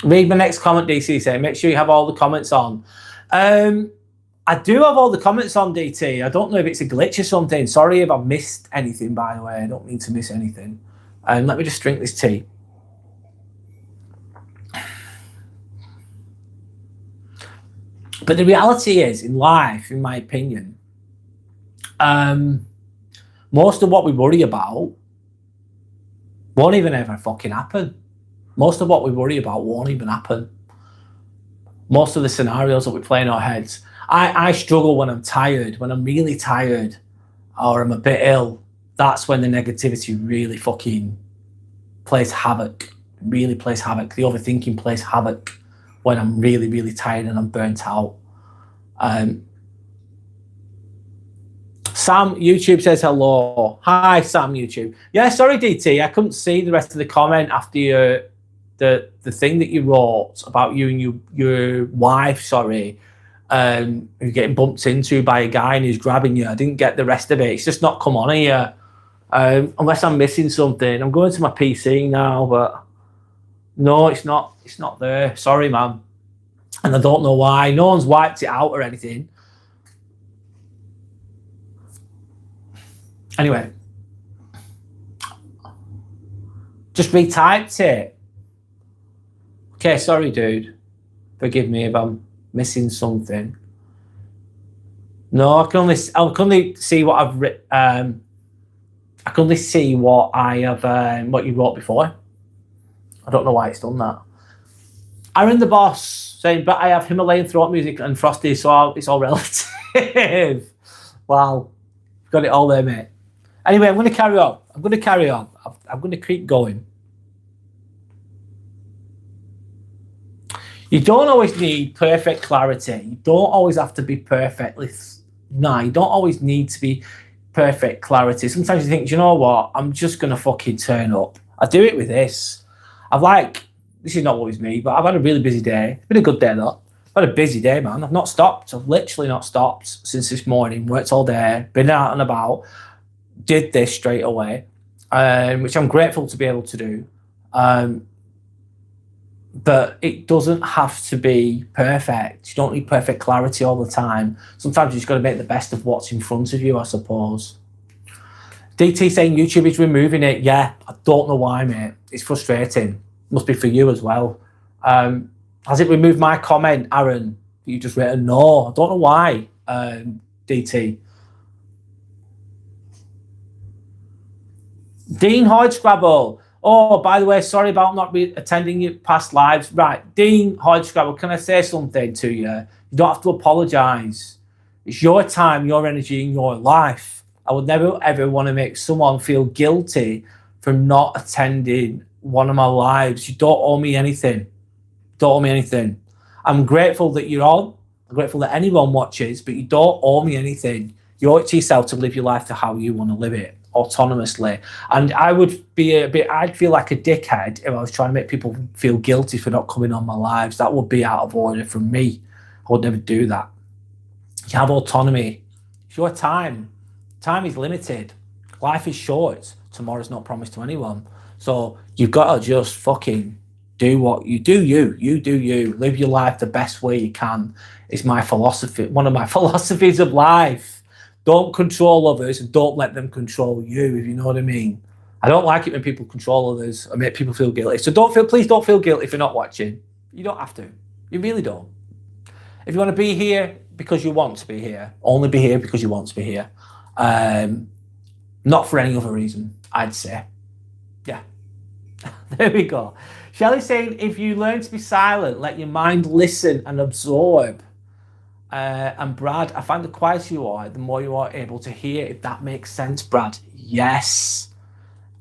Read my next comment, DC saying, make sure you have all the comments on. I do have all the comments on, DT. I don't know if it's a glitch or something. Sorry if I've missed anything, by the way. I don't mean to miss anything. Let me just drink this tea. But the reality is, in life, in my opinion, most of what we worry about won't even ever fucking happen. Most of what we worry about won't even happen. Most of the scenarios that we play in our heads. I struggle when I'm tired, when I'm really tired or I'm a bit ill. That's when the negativity really fucking plays havoc. Really plays havoc. The overthinking plays havoc when I'm really, really tired and I'm burnt out. Sam YouTube says hello. Hi, Sam YouTube. Yeah, sorry, DT. I couldn't see the rest of the comment after the thing that you wrote about you and your wife. Sorry, you're getting bumped into by a guy and he's grabbing you. I didn't get the rest of it. It's just not come on here. Unless I'm missing something. I'm going to my PC now, but no, it's not. It's not there. Sorry, man. And I don't know why. No one's wiped it out or anything. Anyway, just retyped it. Okay, sorry, dude. Forgive me if I'm missing something. No, I can only see what I've written. I can only see what I have, what you wrote before. I don't know why it's done that. Aaron the Boss saying, but I have Himalayan throat music and Frosty, so it's all relative. Wow, got it all there, mate. Anyway, I'm going to carry on. I'm going to keep going. You don't always need perfect clarity. You don't always have to be perfectly. No, you don't always need to be perfect clarity. Sometimes you think, do you know what? I'm just going to fucking turn up. I do it with this. This is not always me, but I've had a really busy day. It's been a good day, though. I've had a busy day, man. I've not stopped. I've literally not stopped since this morning. Worked all day, been out and about, did this straight away, which I'm grateful to be able to do. But it doesn't have to be perfect. You don't need perfect clarity all the time. Sometimes you just got to make the best of what's in front of you, I suppose. DT saying YouTube is removing it. Yeah, I don't know why, mate. It's frustrating. Must be for you as well. Has it removed my comment, Aaron? You just written no. I don't know why, DT. Dean Hodgescrabble. Oh, by the way, sorry about not attending your past lives. Right, Dean Hodgescrabble, can I say something to you? You don't have to apologise. It's your time, your energy, and your life. I would never, ever want to make someone feel guilty for not attending one of my lives. You don't owe me anything. Don't owe me anything. I'm grateful that you're on. I'm grateful that anyone watches, but you don't owe me anything. You owe it to yourself to live your life to how you want to live it, autonomously. And I would be I'd feel like a dickhead if I was trying to make people feel guilty for not coming on my lives. That would be out of order from me. I would never do that. You have autonomy. It's your time. Time is limited. Life is short. Tomorrow's not promised to anyone. So you've got to just fucking do what you do. You do you. Live your life the best way you can. It's my philosophy. One of my philosophies of life. Don't control others and don't let them control you, if you know what I mean. I don't like it when people control others and make people feel guilty. So please don't feel guilty if you're not watching. You don't have to. You really don't. If you want to be here because you want to be here, only be here because you want to be here. Not for any other reason, I'd say. Yeah. There we go. Shelley's saying, if you learn to be silent, let your mind listen and absorb. And Brad, I find the quieter you are, the more you are able to hear, if that makes sense, Brad. Yes.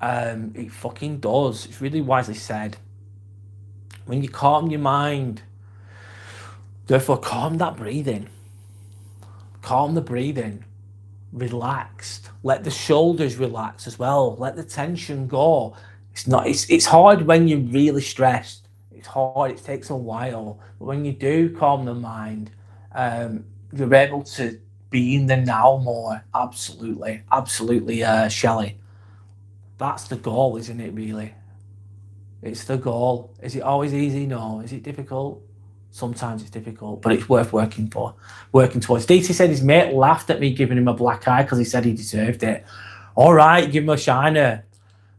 It fucking does. It's really wisely said. When you calm your mind, therefore calm that breathing. Calm the breathing. Relaxed. Let the shoulders relax as well. Let the tension go. It's hard when you're really stressed. It's hard. It takes a while. But when you do calm the mind, you're able to be in the now more. Absolutely, absolutely, Shelley. That's the goal, isn't it? Really, it's the goal. Is it always easy? No. Is it difficult? Sometimes it's difficult, but it's worth working for, working towards. DT said his mate laughed at me giving him a black eye because he said he deserved it. All right, give him a shiner.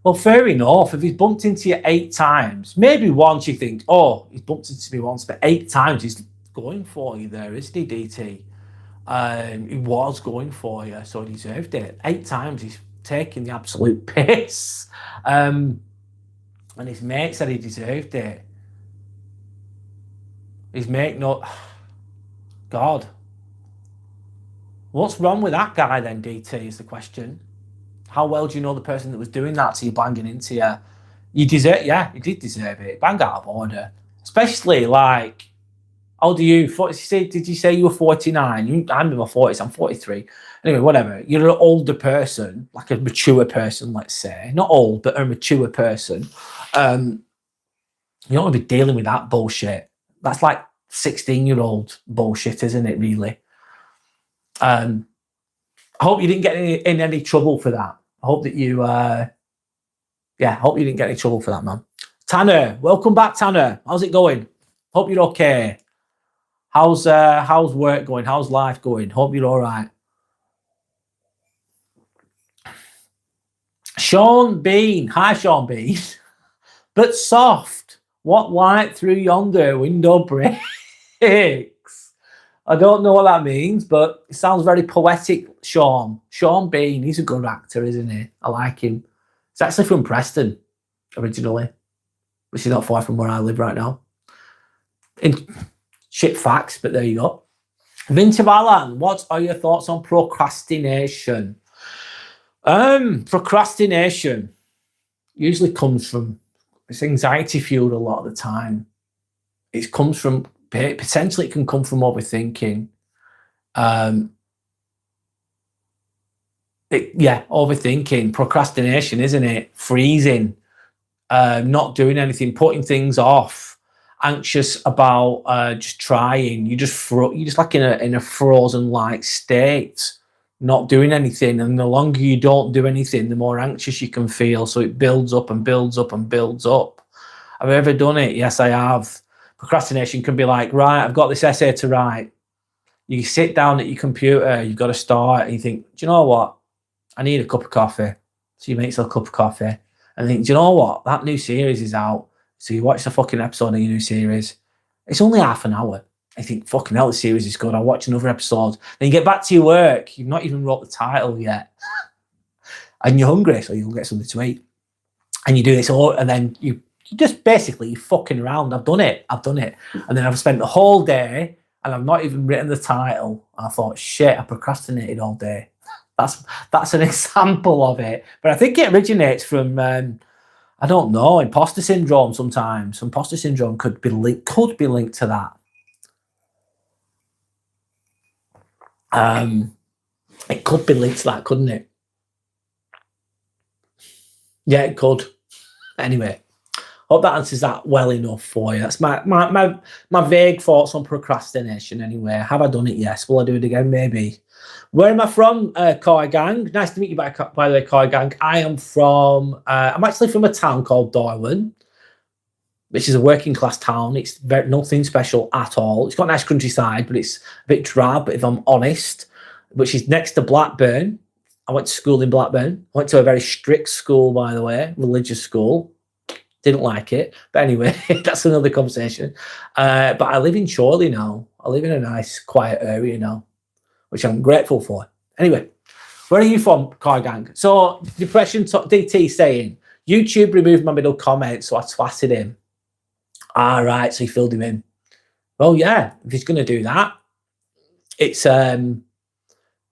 Well, fair enough. If he's bumped into you 8 times, maybe once you think, oh, he's bumped into me once, but 8 times he's going for you there, isn't he, DT? He was going for you, so he deserved it. 8 times he's taking the absolute piss. And his mate said he deserved it. His mate, no. God. What's wrong with that guy then, DT, is the question. How well do you know the person that was doing that to you, banging into you? You deserve, yeah, you did deserve it. Bang out of order. Especially like, how old are you? Did you say you were 49? I'm in my 40s, I'm 43. Anyway, whatever. You're an older person, like a mature person, let's say. Not old, but a mature person. You don't want to be dealing with that bullshit. That's like 16-year-old bullshit, isn't it, really? I hope you didn't get in any trouble for that. I hope that you, I hope you didn't get any trouble for that, man. Tanner, welcome back, Tanner. How's it going? Hope you're okay. How's work going? How's life going? Hope you're all right. Sean Bean. Hi, Sean Bean. But soft. What light through yonder window breaks? I don't know what that means, but it sounds very poetic, Sean. Sean Bean, he's a good actor, isn't he? I like him. He's actually from Preston, originally, which is not far from where I live right now. Shit facts, but there you go. Vince Alan, what are your thoughts on procrastination? Procrastination usually comes from, it's anxiety fueled a lot of the time. It comes from, potentially it can come from overthinking. Overthinking, procrastination, isn't it? Freezing, not doing anything, putting things off, anxious about just trying. You're just like in a frozen like state, not doing anything. And the longer you don't do anything, the more anxious you can feel. So it builds up and builds up and builds up. Have I ever done it? Yes, I have. Procrastination can be like, right, I've got this essay to write. You sit down at your computer, you've got to start, and you think, do you know what? I need a cup of coffee. So you make yourself a cup of coffee and think, do you know what? That new series is out. So you watch the fucking episode of your new series. It's only half an hour. I think, fucking hell, the series is good. I'll watch another episode. Then you get back to your work. You've not even wrote the title yet. And you're hungry, so you'll get something to eat. And you do this all, and then you just basically fucking around. I've done it. And then I've spent the whole day and I've not even written the title. And I thought, shit, I procrastinated all day. That's an example of it. But I think it originates from, I don't know, imposter syndrome sometimes. Imposter syndrome could be linked to that. It could be linked to that, couldn't it? Yeah, it could. Anyway. Hope that answers that well enough for you. That's my vague thoughts on procrastination anyway. Have I done it? Yes. Will I do it again? Maybe. Where am I from, Koi Gang? Nice to meet you, by the way, Koi Gang. I'm actually from a town called Darwin, which is a working class town. It's nothing special at all. It's got a nice countryside, but it's a bit drab, if I'm honest, which is next to Blackburn. I went to school in Blackburn. I went to a very strict school, by the way, religious school. Didn't like it, but anyway, that's another conversation. But I live in Chorley now. I live in a nice, quiet area now, which I'm grateful for. Anyway, where are you from, Koi Gang? So, Depression DT saying, YouTube removed my middle comment, so I twatted him. All right, so he filled him in. Well, yeah, if he's going to do that, it's, I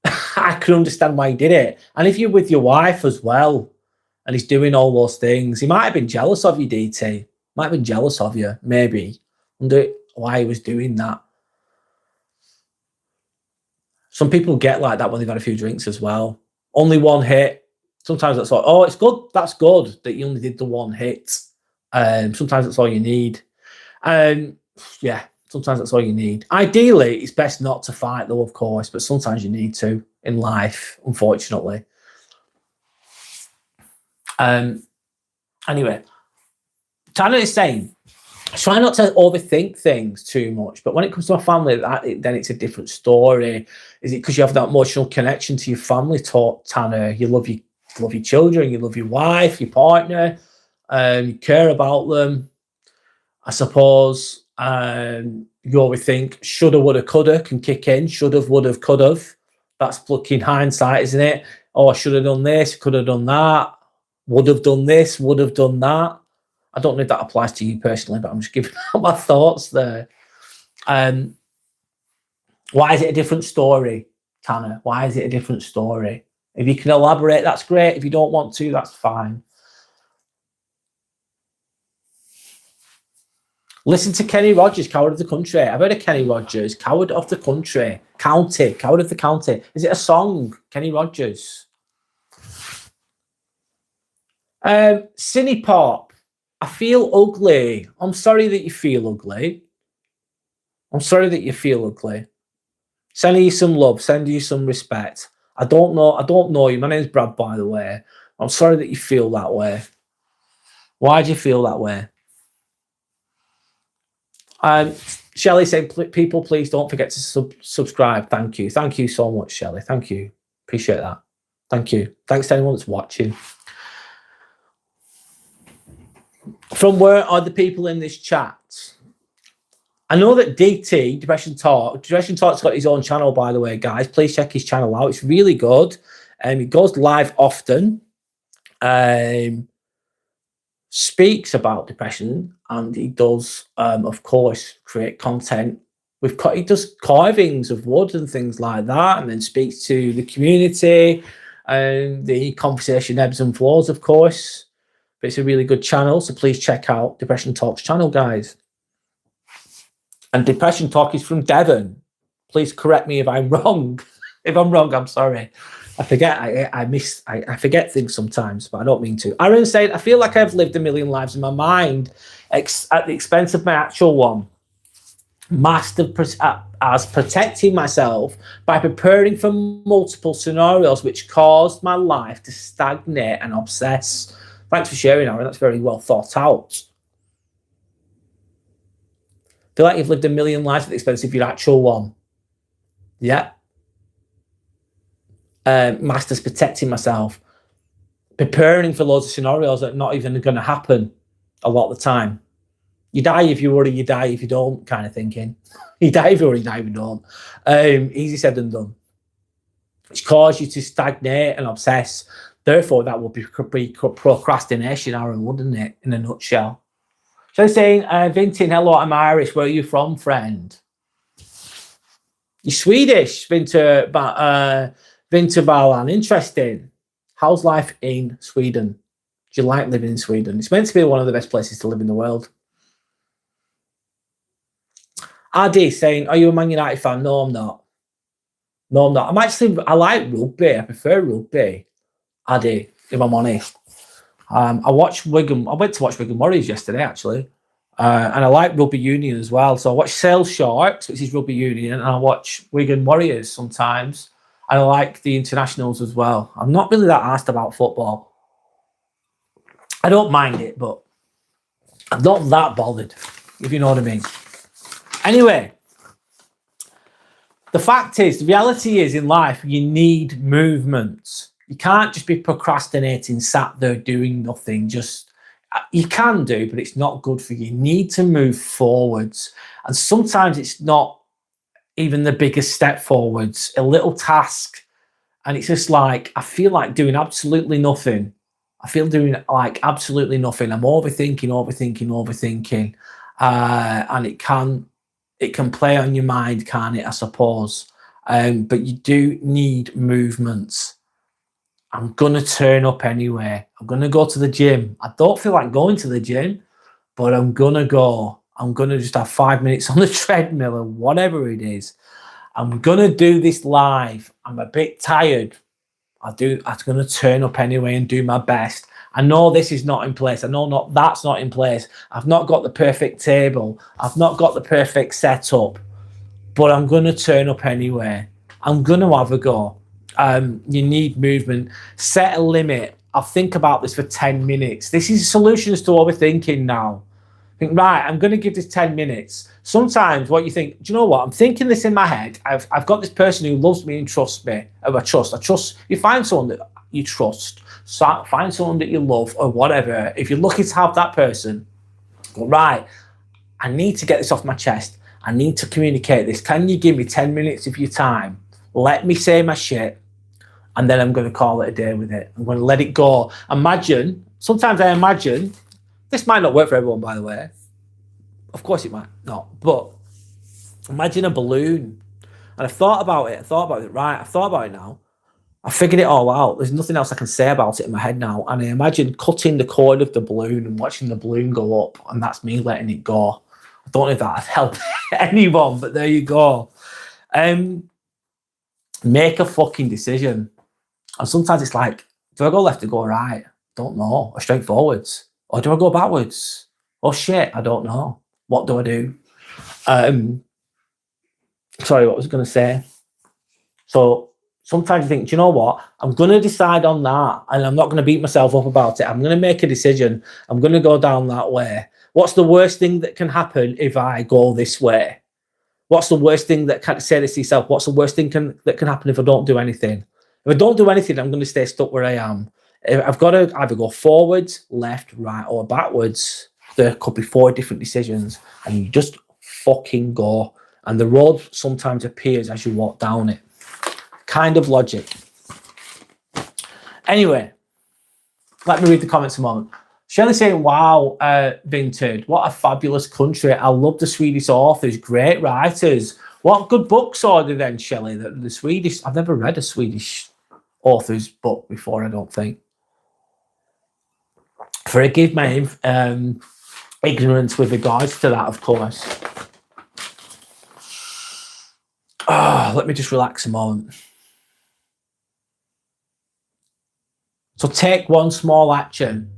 can understand why he did it. And if you're with your wife as well, and he's doing all those things, he might have been jealous of you, DT. Might have been jealous of you, maybe. Wonder why he was doing that. Some people get like that when they've had a few drinks as well. Only one hit. Sometimes that's like, oh, it's good. That's good that you only did the one hit. Sometimes that's all you need. Yeah, Sometimes that's all you need. Ideally, it's best not to fight though, of course, but sometimes you need to in life, unfortunately. Anyway, Tanner is saying, try not to overthink things too much, but when it comes to a family, then it's a different story. Is it because you have that emotional connection to your family, Tanner? You love your children, you love your wife, your partner, you care about them. I suppose you overthink shoulda, woulda, coulda can kick in. Shoulda, woulda, coulda. That's fucking hindsight, isn't it? Oh, I should have done this, could have done that, would have done this, would have done that. I don't know if that applies to you personally, but I'm just giving out my thoughts there. Why is it a different story, Tanner? Why is it a different story? If you can elaborate, that's great. If you don't want to, that's fine. Listen to Kenny Rogers, Coward of the Country. I've heard of Kenny Rogers, Coward of the Country. County, Coward of the County. Is it a song, Kenny Rogers? Cine Pop. I feel ugly. I'm sorry that you feel ugly. I'm sorry that you feel ugly. Sending you some love, sending you some respect. I don't know you. My name's Brad, by the way. I'm sorry that you feel that way. Why do you feel that way? Shelley saying, people, please don't forget to subscribe. Thank you. Thank you so much, Shelley. Thank you. Appreciate that. Thank you. Thanks to anyone that's watching. From where are the people in this chat? I know that DT, Depression Talk's got his own channel, by the way, guys. Please check his channel out. It's really good. He goes live often. Speaks about depression, and he does, of course, create content. He does carvings of wood and things like that, and then speaks to the community, and the conversation ebbs and flows, of course. But it's a really good channel, so please check out Depression Talk's channel, guys. And Depression Talk is from Devon. Please correct me if I'm wrong. If I'm wrong, I'm sorry. I forget. I forget things sometimes, but I don't mean to. Aaron said, I feel like I've lived a million lives in my mind at the expense of my actual one. Mastered as protecting myself by preparing for multiple scenarios which caused my life to stagnate and obsess. Thanks for sharing, Aaron. That's very well thought out. Feel like you've lived a million lives at the expense of your actual one. Yeah. Masters protecting myself, preparing for loads of scenarios that are not even going to happen a lot of the time. You die if you worry, you die if you don't, kind of thinking. You die if you worry, you die if you don't. Easy said than done. Which cause you to stagnate and obsess. Therefore, that would be procrastination, Aaron, wouldn't it, in a nutshell? So I'm saying, Vintin, hello, I'm Irish. Where are you from, friend? You're Swedish, Vinterbalan, interesting. How's life in Sweden? Do you like living in Sweden? It's meant to be one of the best places to live in the world. Adi saying, are you a Man United fan? No, I'm not. No, I'm not. I like rugby. I prefer rugby. Adi, if I'm honest. I went to watch Wigan Warriors yesterday, actually. And I like rugby union as well. So I watch Sale Sharks, which is rugby union, and I watch Wigan Warriors sometimes. And I like the internationals as well. I'm not really that asked about football. I don't mind it, but I'm not that bothered, if you know what I mean. Anyway, the reality is in life, you need movement. You can't just be procrastinating, sat there doing nothing. You can do, but it's not good for you. You need to move forwards. And sometimes it's not even the biggest step forwards, a little task. And it's just like, I feel like doing absolutely nothing. I'm overthinking. And it can play on your mind, can't it, I suppose. But you do need movements. I'm going to turn up anyway. I'm going to go to the gym. I don't feel like going to the gym, but I'm going to go. I'm going to just have 5 minutes on the treadmill or whatever it is. I'm going to do this live. I'm a bit tired. I'm going to turn up anyway and do my best. I know this is not in place. I know that's not in place. I've not got the perfect table. I've not got the perfect setup, but I'm going to turn up anyway. I'm going to have a go. You need movement. Set a limit. I'll think about this for 10 minutes. This is solutions to overthinking now. Think, right, I'm going to give this 10 minutes. Sometimes what you think, do you know what? I'm thinking this in my head. I've got this person who loves me and trusts me. I trust. You find someone that you trust. So find someone that you love or whatever. If you're lucky to have that person, go, right, I need to get this off my chest. I need to communicate this. Can you give me 10 minutes of your time? Let me say my shit. And then I'm going to call it a day with it. I'm going to let it go. Sometimes I imagine, this might not work for everyone, by the way. Of course it might not. But imagine a balloon. And I've thought about it. Right, I've thought about it now. I figured it all out. There's nothing else I can say about it in my head now. And I imagine cutting the cord of the balloon and watching the balloon go up. And that's me letting it go. I don't know if that'd help anyone, but there you go. Make a fucking decision. And sometimes it's like, do I go left or go right? Don't know. Or straight forwards? Or do I go backwards? Oh shit, I don't know. What do I do? Sorry, what was I going to say? So sometimes you think, do you know what? I'm going to decide on that and I'm not going to beat myself up about it. I'm going to make a decision. I'm going to go down that way. What's the worst thing that can happen if I go this way? What's the worst thing that can say this to yourself? What's the worst thing that can happen if I don't do anything? If I don't do anything, I'm going to stay stuck where I am. I've got to either go forwards, left, right, or backwards. There could be 4 different decisions, and you just fucking go. And the road sometimes appears as you walk down it. Kind of logic. Anyway, let me read the comments a moment. Shelley saying, wow, Vinted, what a fabulous country. I love the Swedish authors, great writers. What good books are there then, Shelley? The Swedish, I've never read a Swedish author's book before, I don't think. Forgive my ignorance with regards to that, of course. Let me just relax a moment. So take one small action.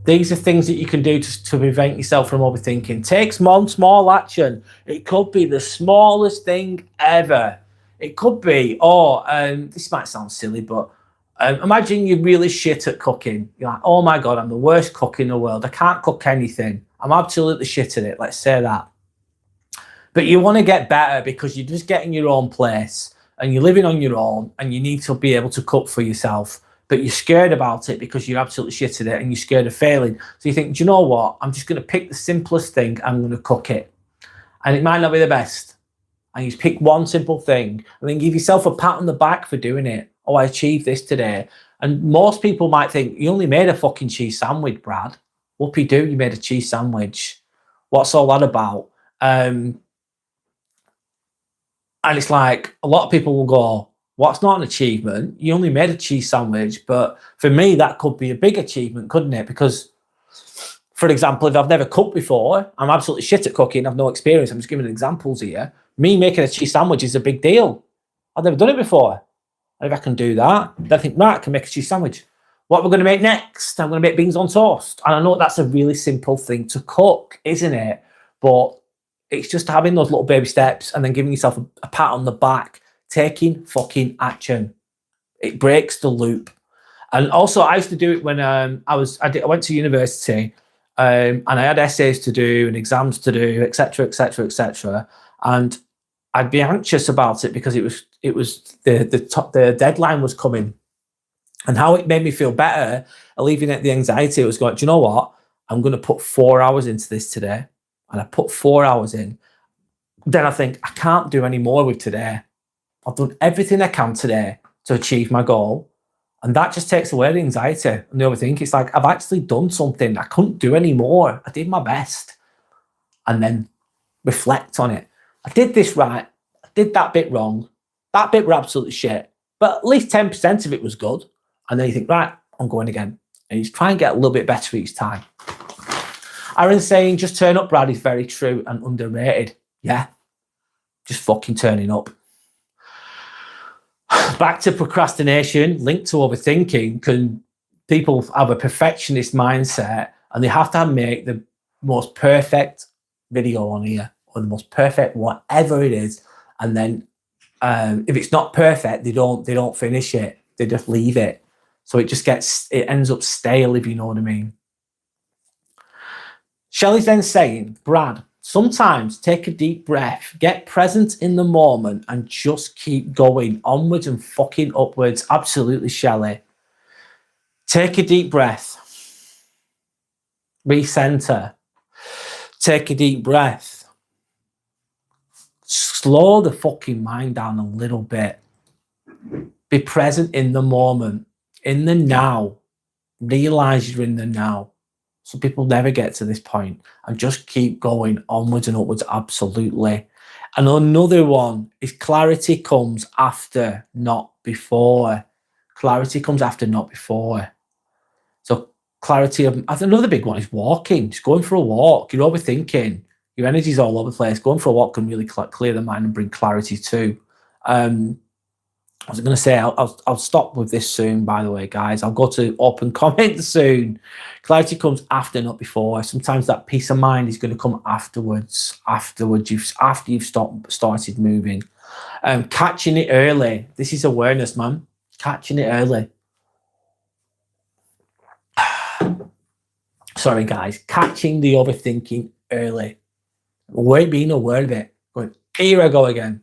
These are things that you can do to prevent yourself from overthinking. Take one small action. It could be the smallest thing ever. It could be, this might sound silly, but imagine you're really shit at cooking. You're like, oh my God, I'm the worst cook in the world. I can't cook anything. I'm absolutely shit at it. Let's say that. But you want to get better because you're just getting your own place and you're living on your own and you need to be able to cook for yourself. But you're scared about it because you're absolutely shit at it and you're scared of failing. So you think, do you know what? I'm just going to pick the simplest thing. I'm going to cook it. And it might not be the best. And you just pick one simple thing and then give yourself a pat on the back for doing it. Oh, I achieved this today. And most people might think, you only made a fucking cheese sandwich, Brad. Whoopie-doo, you made a cheese sandwich. What's all that about? And it's like, a lot of people will go, well, it's not an achievement. You only made a cheese sandwich. But for me, that could be a big achievement, couldn't it? Because, for example, if I've never cooked before, I'm absolutely shit at cooking, I've no experience, I'm just giving examples here. Me making a cheese sandwich is a big deal. I've never done it before. And if I can do that, then I think, right, I can make a cheese sandwich. What we're going to make next? I'm going to make beans on toast. And I know that's a really simple thing to cook, isn't it? But it's just having those little baby steps and then giving yourself a pat on the back. Taking fucking action. It breaks the loop. And also, I used to do it when I went to university and I had essays to do and exams to do, etc., etc., etc. And I'd be anxious about it because the deadline was coming. And how it made me feel better, alleviate the anxiety, was going, do you know what? I'm going to put 4 hours into this today. And I put 4 hours in. Then I think, I can't do any more with today. I've done everything I can today to achieve my goal. And that just takes away the anxiety and the overthinking. It's like, I've actually done something. I couldn't do any more. I did my best. And then reflect on it. I did this right. I did that bit wrong. That bit were absolutely shit. But at least 10% of it was good. And then you think, right, I'm going again. And you try and get a little bit better each time. Aaron saying, just turn up, Brad, is very true and underrated. Yeah. Just fucking turning up. Back to procrastination, linked to overthinking. Can people have a perfectionist mindset and they have to make the most perfect video on here or the most perfect whatever it is, and then if it's not perfect, they don't finish it. They just leave it. So it ends up stale, if you know what I mean. Shelley's then saying, Brad, sometimes take a deep breath, get present in the moment, and just keep going onwards and fucking upwards. Absolutely, Shelley. Take a deep breath. Recenter. Take a deep breath. Slow the fucking mind down a little bit. Be present in the moment, in the now. Realize you're in the now. So people never get to this point, and just keep going onwards and upwards. Absolutely. And another one is clarity comes after, not before. Clarity comes after, not before. So clarity of another big one is walking. Just going for a walk. You're overthinking. Your energy's all over the place. Going for a walk can really clear the mind and bring clarity too. I was going to say, I'll stop with this soon, by the way, guys. I'll go to open comments soon. Clarity comes after, not before. Sometimes that peace of mind is going to come afterwards, after you've started moving. Catching it early. This is awareness, man. Catching it early. Sorry, guys. Catching the overthinking early. Being aware of it. Going, here I go again.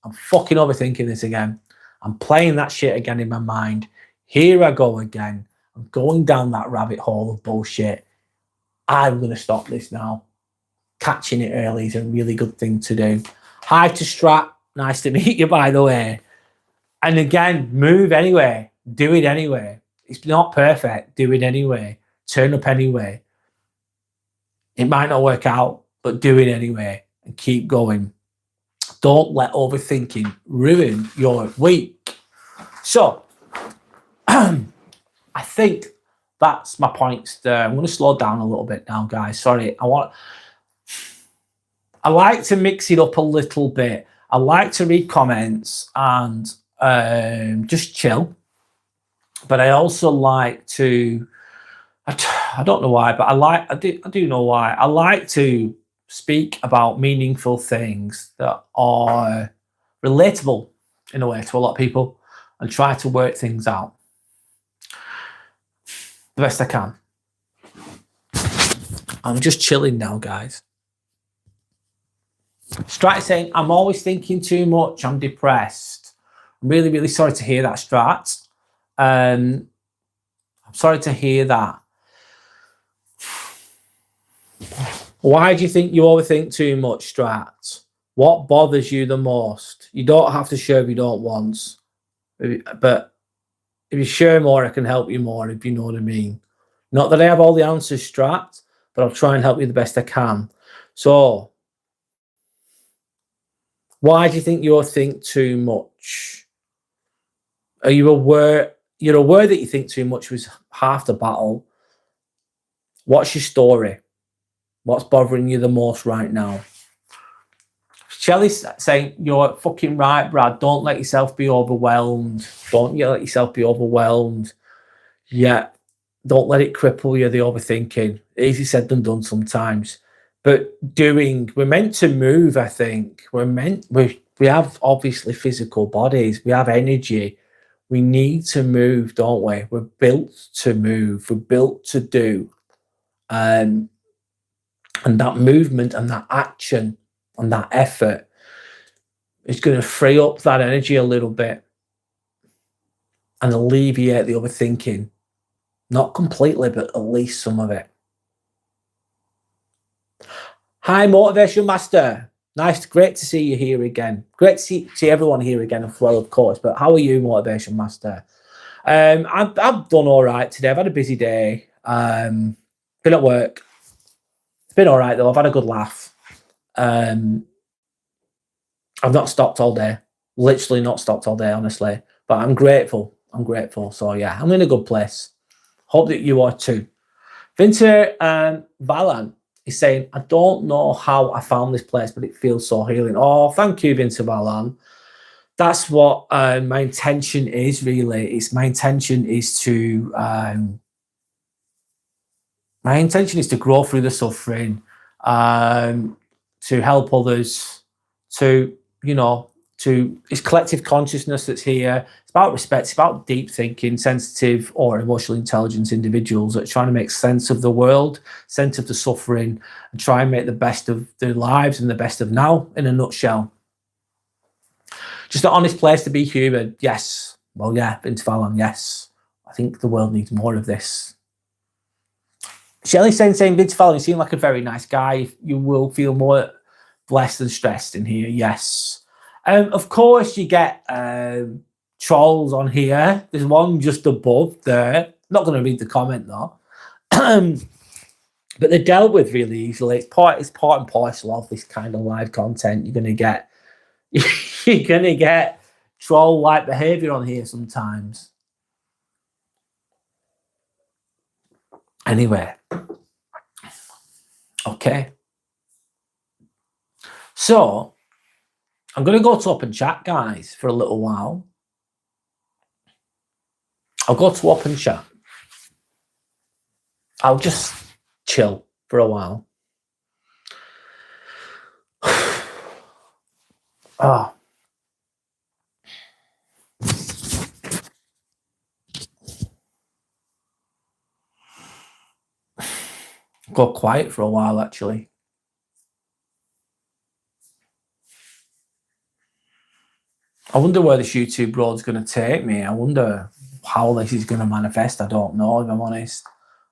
I'm fucking overthinking this again. I'm playing that shit again in my mind. Here I go again. I'm going down that rabbit hole of bullshit. I'm going to stop this now. Catching it early is a really good thing to do. Hi to Strat. Nice to meet you, by the way. And again, move anyway. Do it anyway. It's not perfect. Do it anyway. Turn up anyway. It might not work out, but do it anyway and keep going. Don't let overthinking ruin your week. So, I think that's my points there. I'm going to slow down a little bit now, guys. Sorry. I like to mix it up a little bit. I like to read comments and just chill. But I also like to, I don't know why, but I do know why. I like to speak about meaningful things that are relatable in a way to a lot of people and try to work things out the best I can. I'm just chilling now, guys. Strat saying, I'm always thinking too much. I'm depressed. I'm really, really sorry to hear that, Strat. I'm sorry to hear that. Why do you think you overthink too much, Strat? What bothers you the most? You don't have to share if you don't want. But if you share more, I can help you more, if you know what I mean. Not that I have all the answers, Strat, but I'll try and help you the best I can. So, why do you think you overthink too much? Are you aware? You're aware that you think too much was half the battle. What's your story? What's bothering you the most right now? Shelley's saying, you're fucking right, Brad. Don't let yourself be overwhelmed. Don't you let yourself be overwhelmed. Yeah, don't let it cripple you, the overthinking. Easy said than done sometimes. But we're meant to move, I think. We have obviously physical bodies. We have energy. We need to move, don't we? We're built to move. We're built to do. And that movement and that action and that effort is going to free up that energy a little bit and alleviate the overthinking. Not completely, but at least some of it. Hi, Motivation Master. Great to see you here again. Great to see everyone here again as well, of course. But how are you, Motivation Master? I've done all right today. I've had a busy day. Been at work. It's been all right, though. I've had a good laugh. I've not stopped all day. Literally not stopped all day, honestly. But I'm grateful. So, yeah, I'm in a good place. Hope that you are too. Vinter Valan is saying, I don't know how I found this place, but it feels so healing. Oh, thank you, Vinter Valan. That's what my intention is. Really, it's my intention is to grow through the suffering, to help others, to, you know, to it's collective consciousness that's here. It's about respect. It's about deep thinking, sensitive or emotional intelligence individuals that are trying to make sense of the world, sense of the suffering, and try and make the best of their lives and the best of now. In a nutshell, just an honest place to be human. Yes. Well, yeah, Vince Fallon. Yes. I think the world needs more of this. Shelley saying Vince Fallon, you seem like a very nice guy. You will feel more blessed and stressed in here. Yes. Of course, you get trolls on here. There's one just above there. Not going to read the comment though. But they're dealt with really easily. It's part and parcel of this kind of live content. You're going to get you're going to get troll-like behavior on here sometimes. Anyway. Okay. So, I'm going to go to open chat, guys, for a little while. I'll go to open chat. I'll just chill for a while. Oh. Go quiet for a while, actually. I wonder where this YouTube road's going to take me. I wonder how this is going to manifest. I don't know, if I'm honest.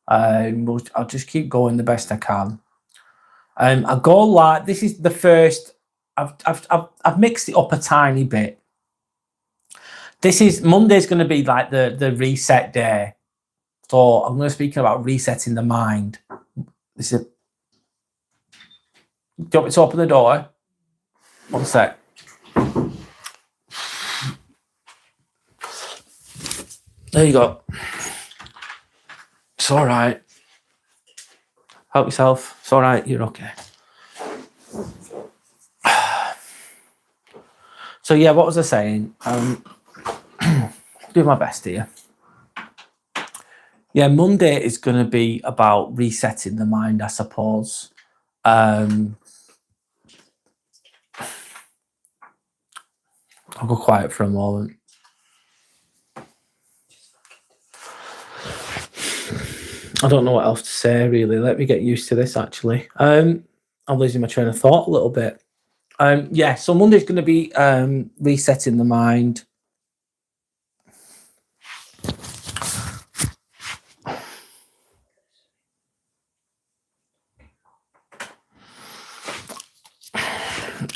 I'll just keep going the best I can. I'll go live. This is the first. I've mixed it up a tiny bit. This is Monday's going to be like the reset day. So I'm going to speak about resetting the mind. This is. Do you want me to open the door? One sec. There you go. It's all right. Help yourself. It's all right. You're okay. So yeah, what was I saying? Do my best here. Yeah, Monday is going to be about resetting the mind, I suppose. I'll go quiet for a moment. I don't know what else to say, really. Let me get used to this, actually. I'm losing my train of thought a little bit. Yeah, so Monday's going to be resetting the mind.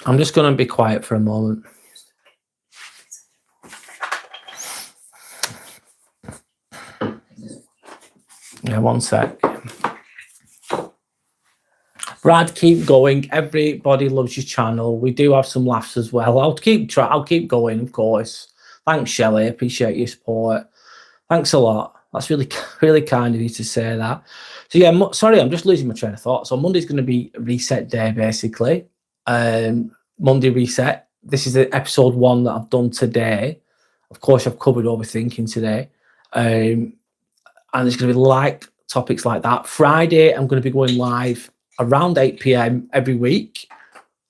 I'm just going to be quiet for a moment. Yeah, one sec. Brad, keep going. Everybody loves your channel. We do have some laughs as well. I'll keep going, of course. Thanks, Shelley. Appreciate your support. Thanks a lot. That's really, really kind of you to say that. So yeah, sorry, I'm just losing my train of thought. So Monday's going to be a reset day, basically. Monday reset. This is episode 1 that I've done today. Of course, I've covered overthinking today. And there's going to be like topics like that. Friday, I'm going to be going live around 8 p.m. every week,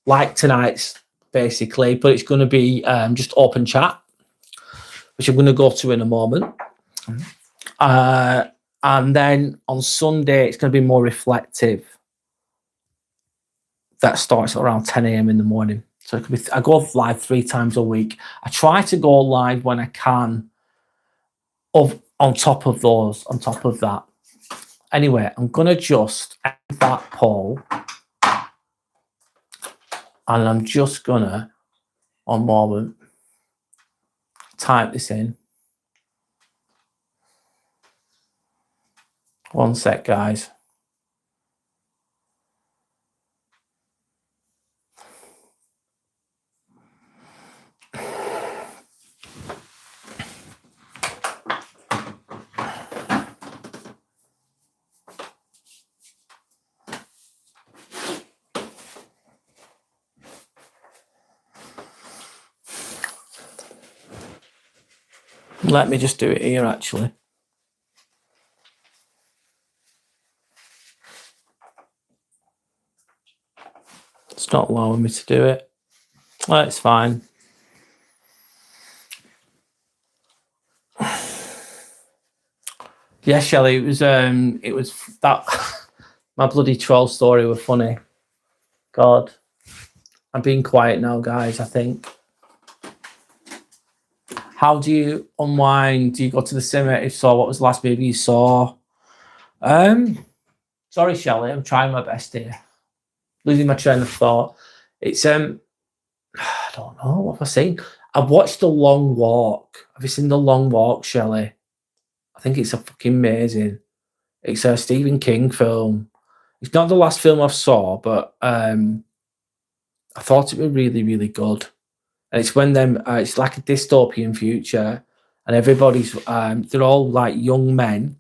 like tonight's, basically. But it's going to be just open chat, which I'm going to go to in a moment. And then on Sunday, it's going to be more reflective. That starts around 10 a.m. in the morning. So it could be I go live 3 times a week. I try to go live when I can on top of that. Anyway, I'm going to just end that poll. And I'm just going to, one moment, type this in. One sec, guys. Let me just do it here, actually. It's not allowing me to do it. It's fine. Yeah, Shelley, it was that my bloody troll story was funny. God. I'm being quiet now, guys, I think. How do you unwind? Do you go to the cinema? If so, what was the last movie you saw? Sorry, Shelley, I'm trying my best here. Losing my train of thought. It's I don't know, what have I seen? I've watched The Long Walk. Have you seen The Long Walk, Shelley? I think it's a fucking amazing. It's a Stephen King film. It's not the last film I saw, but I thought it was really, really good. And it's when them, it's like a dystopian future, and everybody's, they're all like young men,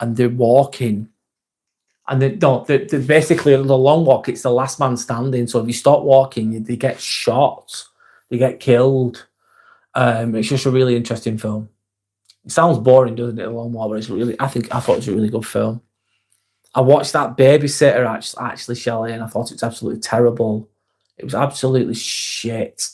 and they're walking, and they're basically the long walk. It's the last man standing. So if you stop walking, they get shot, they get killed. It's just a really interesting film. It sounds boring, doesn't it? A long walk, but it's really. I thought it was a really good film. I watched that Babysitter actually, Shelley, and I thought it was absolutely terrible. It was absolutely shit.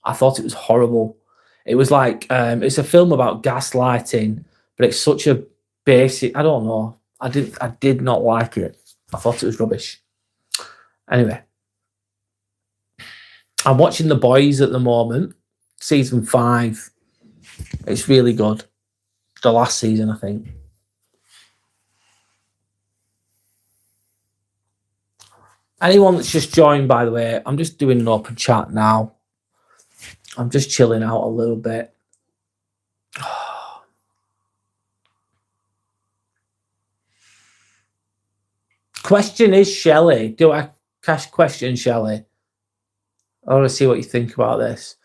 I thought it was horrible. It was like it's a film about gaslighting, but it's such a basic. I don't know. I did not like it. I thought it was rubbish. Anyway, I'm watching The Boys at the moment, season 5. It's really good. The last season, I think. Anyone that's just joined, by the way, I'm just doing an open chat now. I'm just chilling out a little bit. Question is, Shelley. Do I question, Shelley? I want to see what you think about this.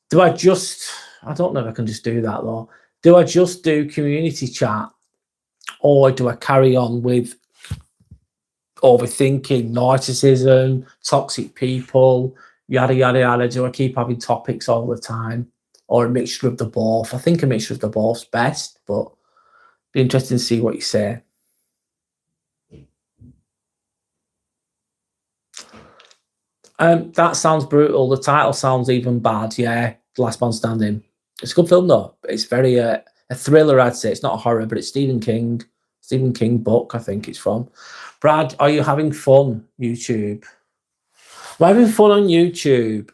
Do I just, I don't know if I can just do that though. Do I just do community chat, or do I carry on with overthinking, narcissism, toxic people, yada, yada, yada? Do I keep having topics all the time, or a mixture of the both? I think a mixture of the both's best, but be interesting to see what you say. That sounds brutal. The title sounds even bad. Yeah, Last Man Standing. It's a good film though. It's very a thriller, I'd say. It's not a horror, but it's Stephen King book, I think it's from. Brad, are you having fun, YouTube? Am I having fun on YouTube?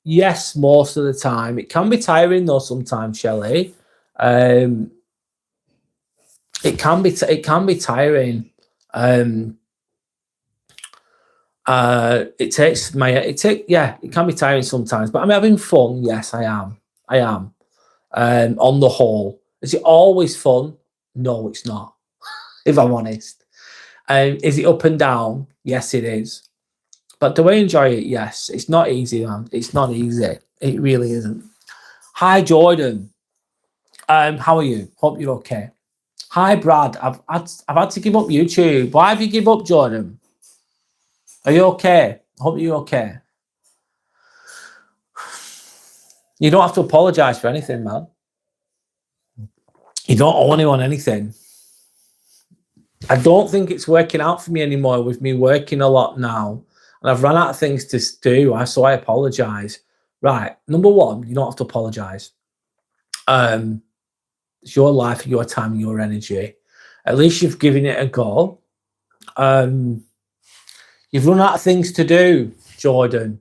Yes, most of the time. It can be tiring though sometimes, Shelley. It can be tiring. It can be tiring sometimes, but I'm having fun. Yes, I am. On the whole, is it always fun? No, it's not. If I'm honest, is it up and down? Yes, it is. But do I enjoy it? Yes. It's not easy, man. It's not easy. It really isn't. Hi, Jordan. How are you? Hope you're okay. Hi, Brad. I've had to give up YouTube. Why have you give up, Jordan? Are you okay? Hope you're okay. You don't have to apologize for anything, man. You don't owe anyone anything. I don't think it's working out for me anymore with me working a lot now. And I've run out of things to do, so I apologize. Right. Number one, you don't have to apologize. It's your life, your time, your energy. At least you've given it a go. You've run out of things to do, Jordan.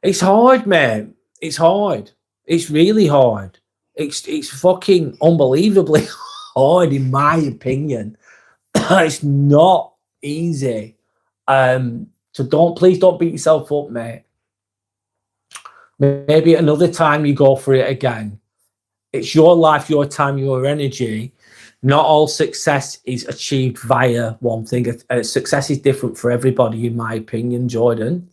It's hard, man. It's hard. It's really hard. It's fucking unbelievably hard, in my opinion. It's not easy. So please don't beat yourself up, mate. Maybe another time you go for it again. It's your life, your time, your energy. Not all success is achieved via one thing. Success is different for everybody, in my opinion, Jordan.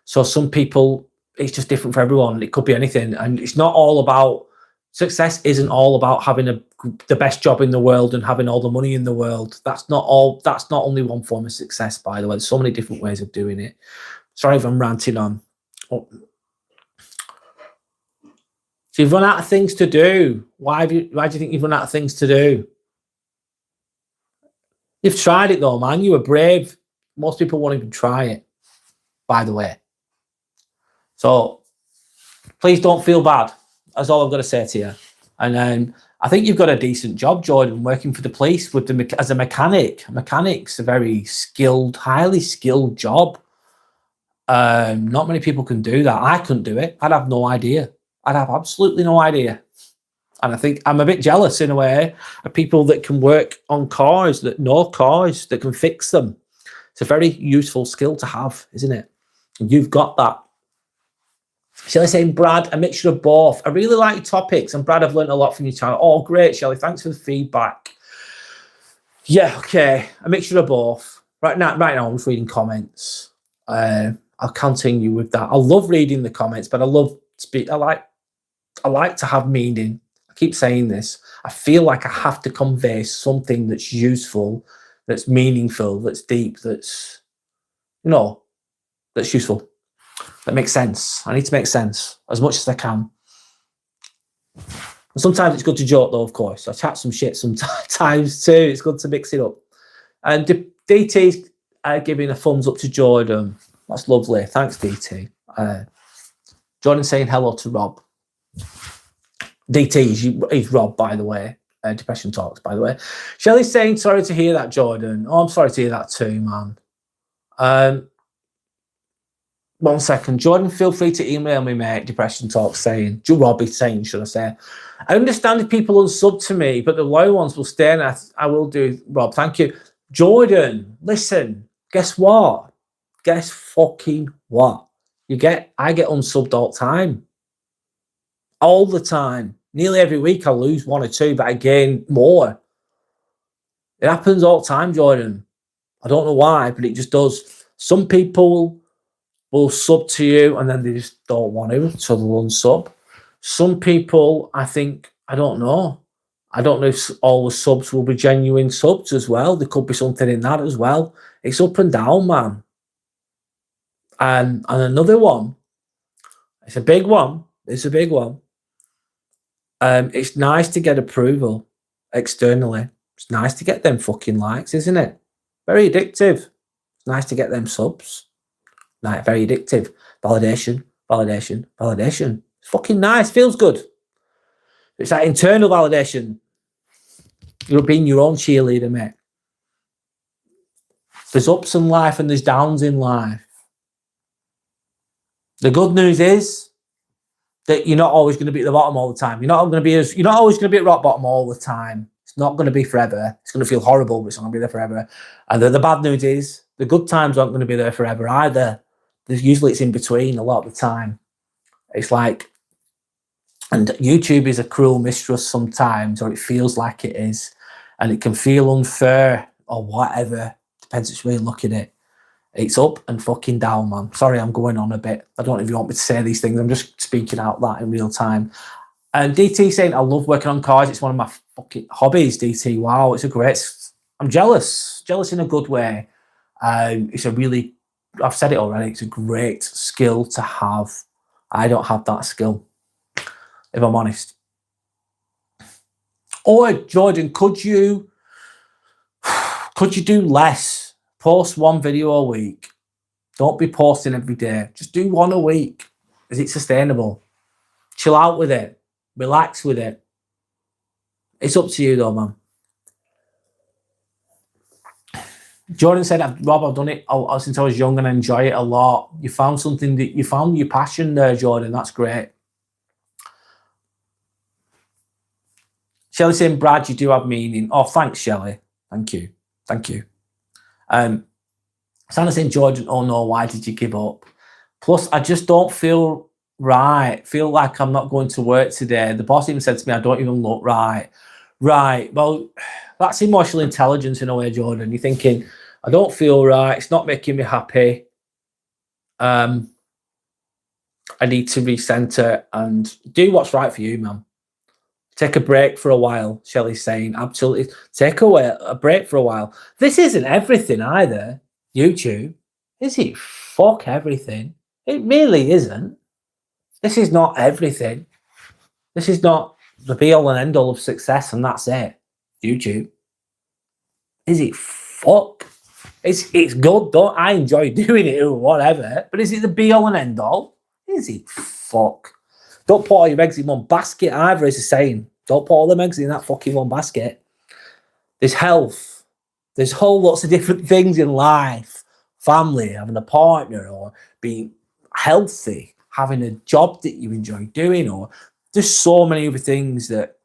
So some people, it's just different for everyone. It could be anything. And it's not all about, success isn't all about having the best job in the world and having all the money in the world. That's not only one form of success, by the way. There's so many different ways of doing it. Sorry if I'm ranting on. So you've run out of things to do. Why do you think you've run out of things to do? You've tried it though, man. You were brave. Most people won't even try it, by the way. So please don't feel bad. That's all I've got to say to you. And I think you've got a decent job, Jordan, working for the police with as a mechanic. A mechanic's a very skilled, highly skilled job. Not many people can do that. I couldn't do it. I'd have no idea. I'd have absolutely no idea. And I think I'm a bit jealous in a way of people that can work on cars, that know cars, that can fix them. It's a very useful skill to have, isn't it? And you've got that. Shelley saying, Brad, a mixture of both. I really like your topics. And Brad, I've learned a lot from your channel. Oh, great, Shelley. Thanks for the feedback. Yeah, okay. A mixture of both. Right now I'm just reading comments. I'll continue with that. I love reading the comments, but I love speak. I like to have meaning. I keep saying this. I feel like I have to convey something that's useful, that's meaningful, that's deep, that's, that's useful. That makes sense. I need to make sense as much as I can. And sometimes it's good to joke, though, of course. I chat some shit sometimes too. It's good to mix it up. And DT's giving a thumbs up to Jordan. That's lovely. Thanks, DT. Jordan saying hello to Rob. DT, he's Rob, by the way. Depression Talks, by the way. Shelley's saying, sorry to hear that, Jordan. Oh, I'm sorry to hear that too, man. 1 second. Jordan, feel free to email me, mate. Depression Talks saying, Robbie saying, should I say. I understand if people unsub to me, but the low ones will stay, and I will do, Rob. Thank you. Jordan, listen, guess what? Guess fucking what? I get unsubbed all the time. All the time. Nearly every week I lose 1 or 2, but I gain more. It happens all the time, Jordan. I don't know why, but it just does. Some people will sub to you and then they just don't want to, so they'll unsub. Some people, I don't know if all the subs will be genuine subs as well. There could be something in that as well. It's up and down, man. And another one, it's a big one. It's nice to get approval externally. It's nice to get them fucking likes, isn't it? Very addictive. It's nice to get them subs. Very addictive. Validation. It's fucking nice. Feels good. It's that internal validation. You're being your own cheerleader, mate. There's ups in life and there's downs in life. The good news is that you're not always going to be at the bottom all the time. You're not always going to be at rock bottom all the time. It's not going to be forever. It's going to feel horrible, but it's not going to be there forever. And the bad news is the good times aren't going to be there forever either. Usually it's in between a lot of the time. It's like, and YouTube is a cruel mistress sometimes, or it feels like it is, and it can feel unfair or whatever. Depends which way you look at it. It's up and fucking down, man. Sorry, I'm going on a bit. I don't know if you want me to say these things. I'm just speaking out that in real time. And DT saying, I love working on cars. It's one of my fucking hobbies, DT. Wow, I'm jealous in a good way. I've said it already, it's a great skill to have. I don't have that skill, if I'm honest. Or, Jordan, could you do less? Post 1 video a week. Don't be posting every day. Just do 1 a week. Is it sustainable? Chill out with it. Relax with it. It's up to you though, man. Jordan said, Rob, I've done it since I was young and I enjoy it a lot. You found something that you found your passion there, Jordan. That's great. Shelley saying, Brad, you do have meaning. Oh, thanks, Shelley. Thank you. Santa saying, Jordan, oh no, why did you give up? Plus, I just don't feel right. Feel like I'm not going to work today. The boss even said to me, I don't even look right. Right. Well, that's emotional intelligence in a way, Jordan. You're thinking, I don't feel right. It's not making me happy. I need to recenter and do what's right for you, man. Take a break for a while, Shelley's saying. Absolutely. Take a break for a while. This isn't everything either, YouTube. Is it? Fuck everything. It really isn't. This is not everything. This is not the be all and end all of success, and that's it. YouTube. Is it? Fuck. It's good, though. I enjoy doing it or whatever. But is it the be all and end all? Is it? Fuck. Don't put all your eggs in one basket either, is the saying. Don't put all them eggs in that fucking one basket. There's health. There's whole lots of different things in life. Family, having a partner, or being healthy, having a job that you enjoy doing, or there's so many other things that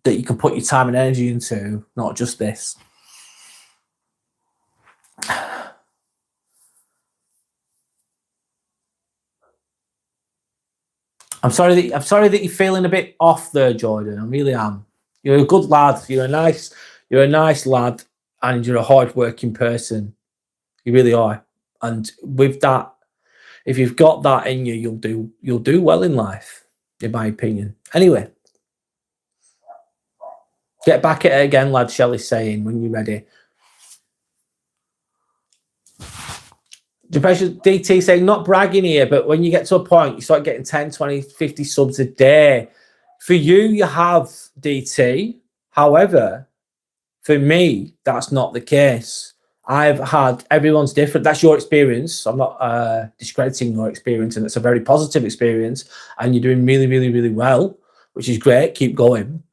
you can put your time and energy into, not just this. I'm sorry that you're feeling a bit off there, Jordan. I really am. You're a good lad. You're a nice lad, and you're a hard-working person. You really are. And with that, if you've got that in you, you'll do well in life, in my opinion. Anyway, get back at it again, lad. Shelley's saying when you're ready. Depression DT saying, not bragging here, but when you get to a point, you start getting 10, 20, 50 subs a day. For you have DT. However, for me, that's not the case. I've had, everyone's different. That's your experience. I'm not discrediting your experience, and it's a very positive experience, and you're doing really, really, really well, which is great. Keep going.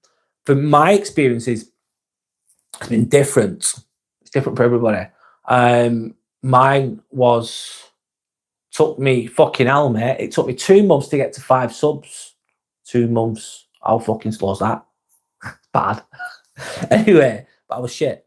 For my experiences, it's been different. It's different for everybody. Mine took me fucking hell, mate. It took me 2 months to get to 5 subs. 2 months. How fucking slow is that? Bad. Anyway, but I was shit.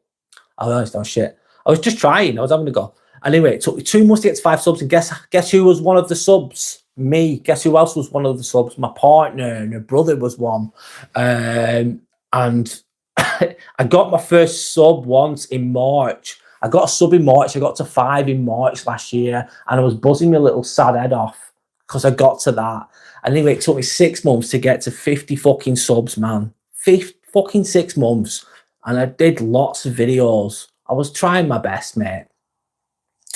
I'll be honest, I was shit. I was just trying. I was having a go. Anyway, it took me 2 months to get to 5 subs, and guess who was one of the subs? Me. Guess who else was one of the subs? My partner and her brother was one. And I got my first sub once in March. I got a sub in March. I got to 5 in March last year, and I was buzzing my little sad head off because I got to that. Anyway, it took me 6 months to get to 50 fucking subs, man. 50 fucking 6 months. And I did lots of videos. I was trying my best, mate.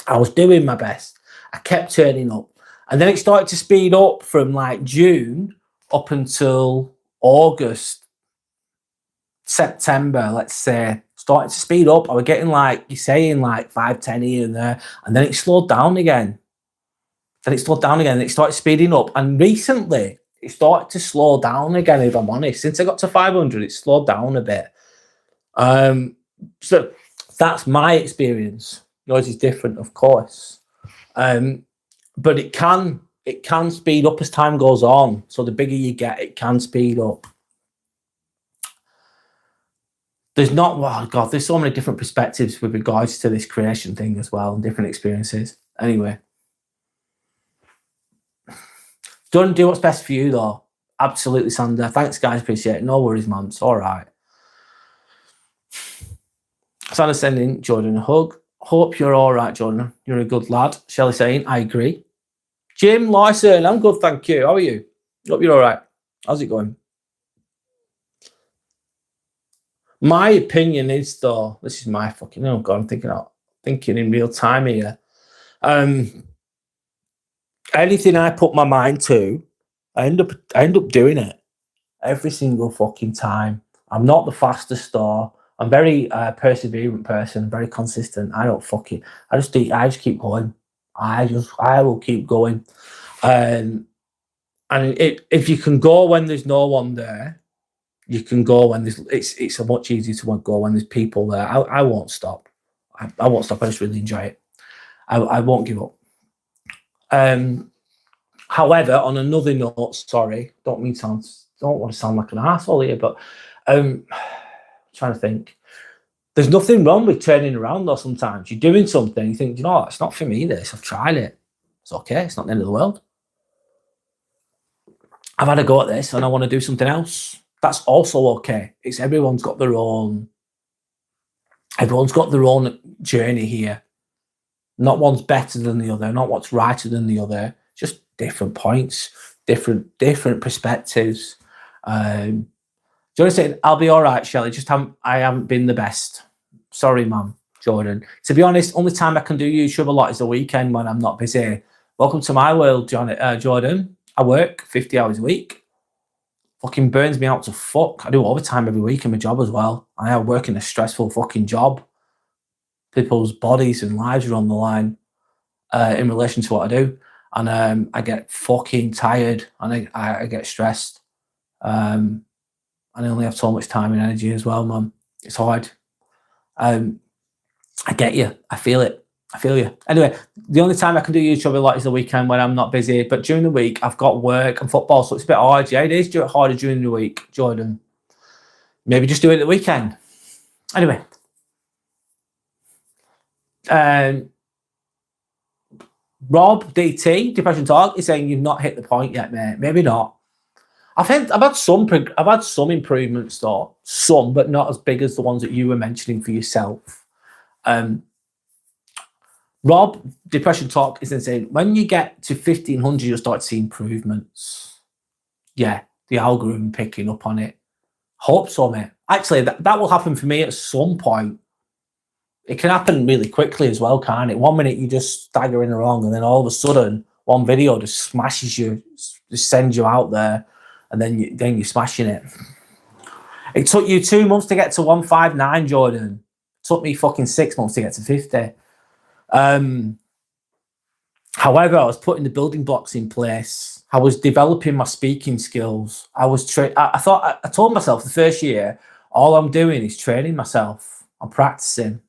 I was doing my best. I kept turning up. And then it started to speed up from like June up until August, September, let's say. Started to speed up. I was getting like, you're saying like 5, 10 here and there. And then it slowed down again. And it started speeding up. And recently, it started to slow down again, if I'm honest. Since I got to 500, it slowed down a bit. So that's my experience. Yours is different, of course. But it can speed up as time goes on. So the bigger you get, it can speed up. There's so many different perspectives with regards to this creation thing as well, and different experiences. Anyway. Don't do what's best for you, though. Absolutely, Sander. Thanks, guys. Appreciate it. No worries, man. It's all right. Sander sending Jordan a hug. Hope you're all right, Jordan. You're a good lad. Shelley saying, I agree. Jim Larson, I'm good, thank you. How are you? Hope you're all right. How's it going? My opinion is, though, this is my fucking, oh God, I'm thinking in real time here. Anything I put my mind to, I end up doing it every single fucking time. I'm not the fastest though. I'm very perseverant person, very consistent. I just keep going. I will keep going. And if you can go when there's no one there, you can go when there's. It's much easier to go when there's people there. I won't stop. I won't stop. I just really enjoy it. I won't give up. However, on another note, sorry, don't want to sound like an asshole here, but trying to think. There's nothing wrong with turning around though. Sometimes you're doing something, you think, it's not for me. This, I've tried it. It's okay. It's not the end of the world. I've had a go at this, and I want to do something else. That's also okay. Everyone's got their own journey here. Not one's better than the other, not what's righter than the other, just different points, different perspectives. Jordan said, I'll be all right, Shelley, I haven't been the best. Sorry, mum, Jordan. To be honest, only time I can do YouTube a lot is the weekend when I'm not busy. Welcome to my world, Jordan. I work 50 hours a week. fucking burns me out to fuck. I do overtime every week in my job as well. I work in a stressful fucking job. People's bodies and lives are on the line in relation to what I do. And I get fucking tired and I get stressed. And I only have so much time and energy as well, man. It's hard. I get you. I feel it. I feel you. Anyway, the only time I can do YouTube a lot is the weekend when I'm not busy. But during the week, I've got work and football, so it's a bit hard. Yeah, it is harder during the week, Jordan. Maybe just do it at the weekend. Anyway. Rob DT, Depression Talk, is saying you've not hit the point yet, mate. Maybe not. I've had some improvements though. Some, but not as big as the ones that you were mentioning for yourself. Rob, Depression Talk is saying, when you get to 1,500, you'll start to see improvements. Yeah, the algorithm picking up on it. Hope so, mate. Actually, that will happen for me at some point. It can happen really quickly as well, can't it? 1 minute you just staggering along, and then all of a sudden, one video just smashes you, just sends you out there, and then you're smashing it. It took you 2 months to get to 159, Jordan. It took me fucking 6 months to get to 50. However, I was putting the building blocks in place. I was developing my speaking skills. I told myself the first year, all I'm doing is training myself. I'm practicing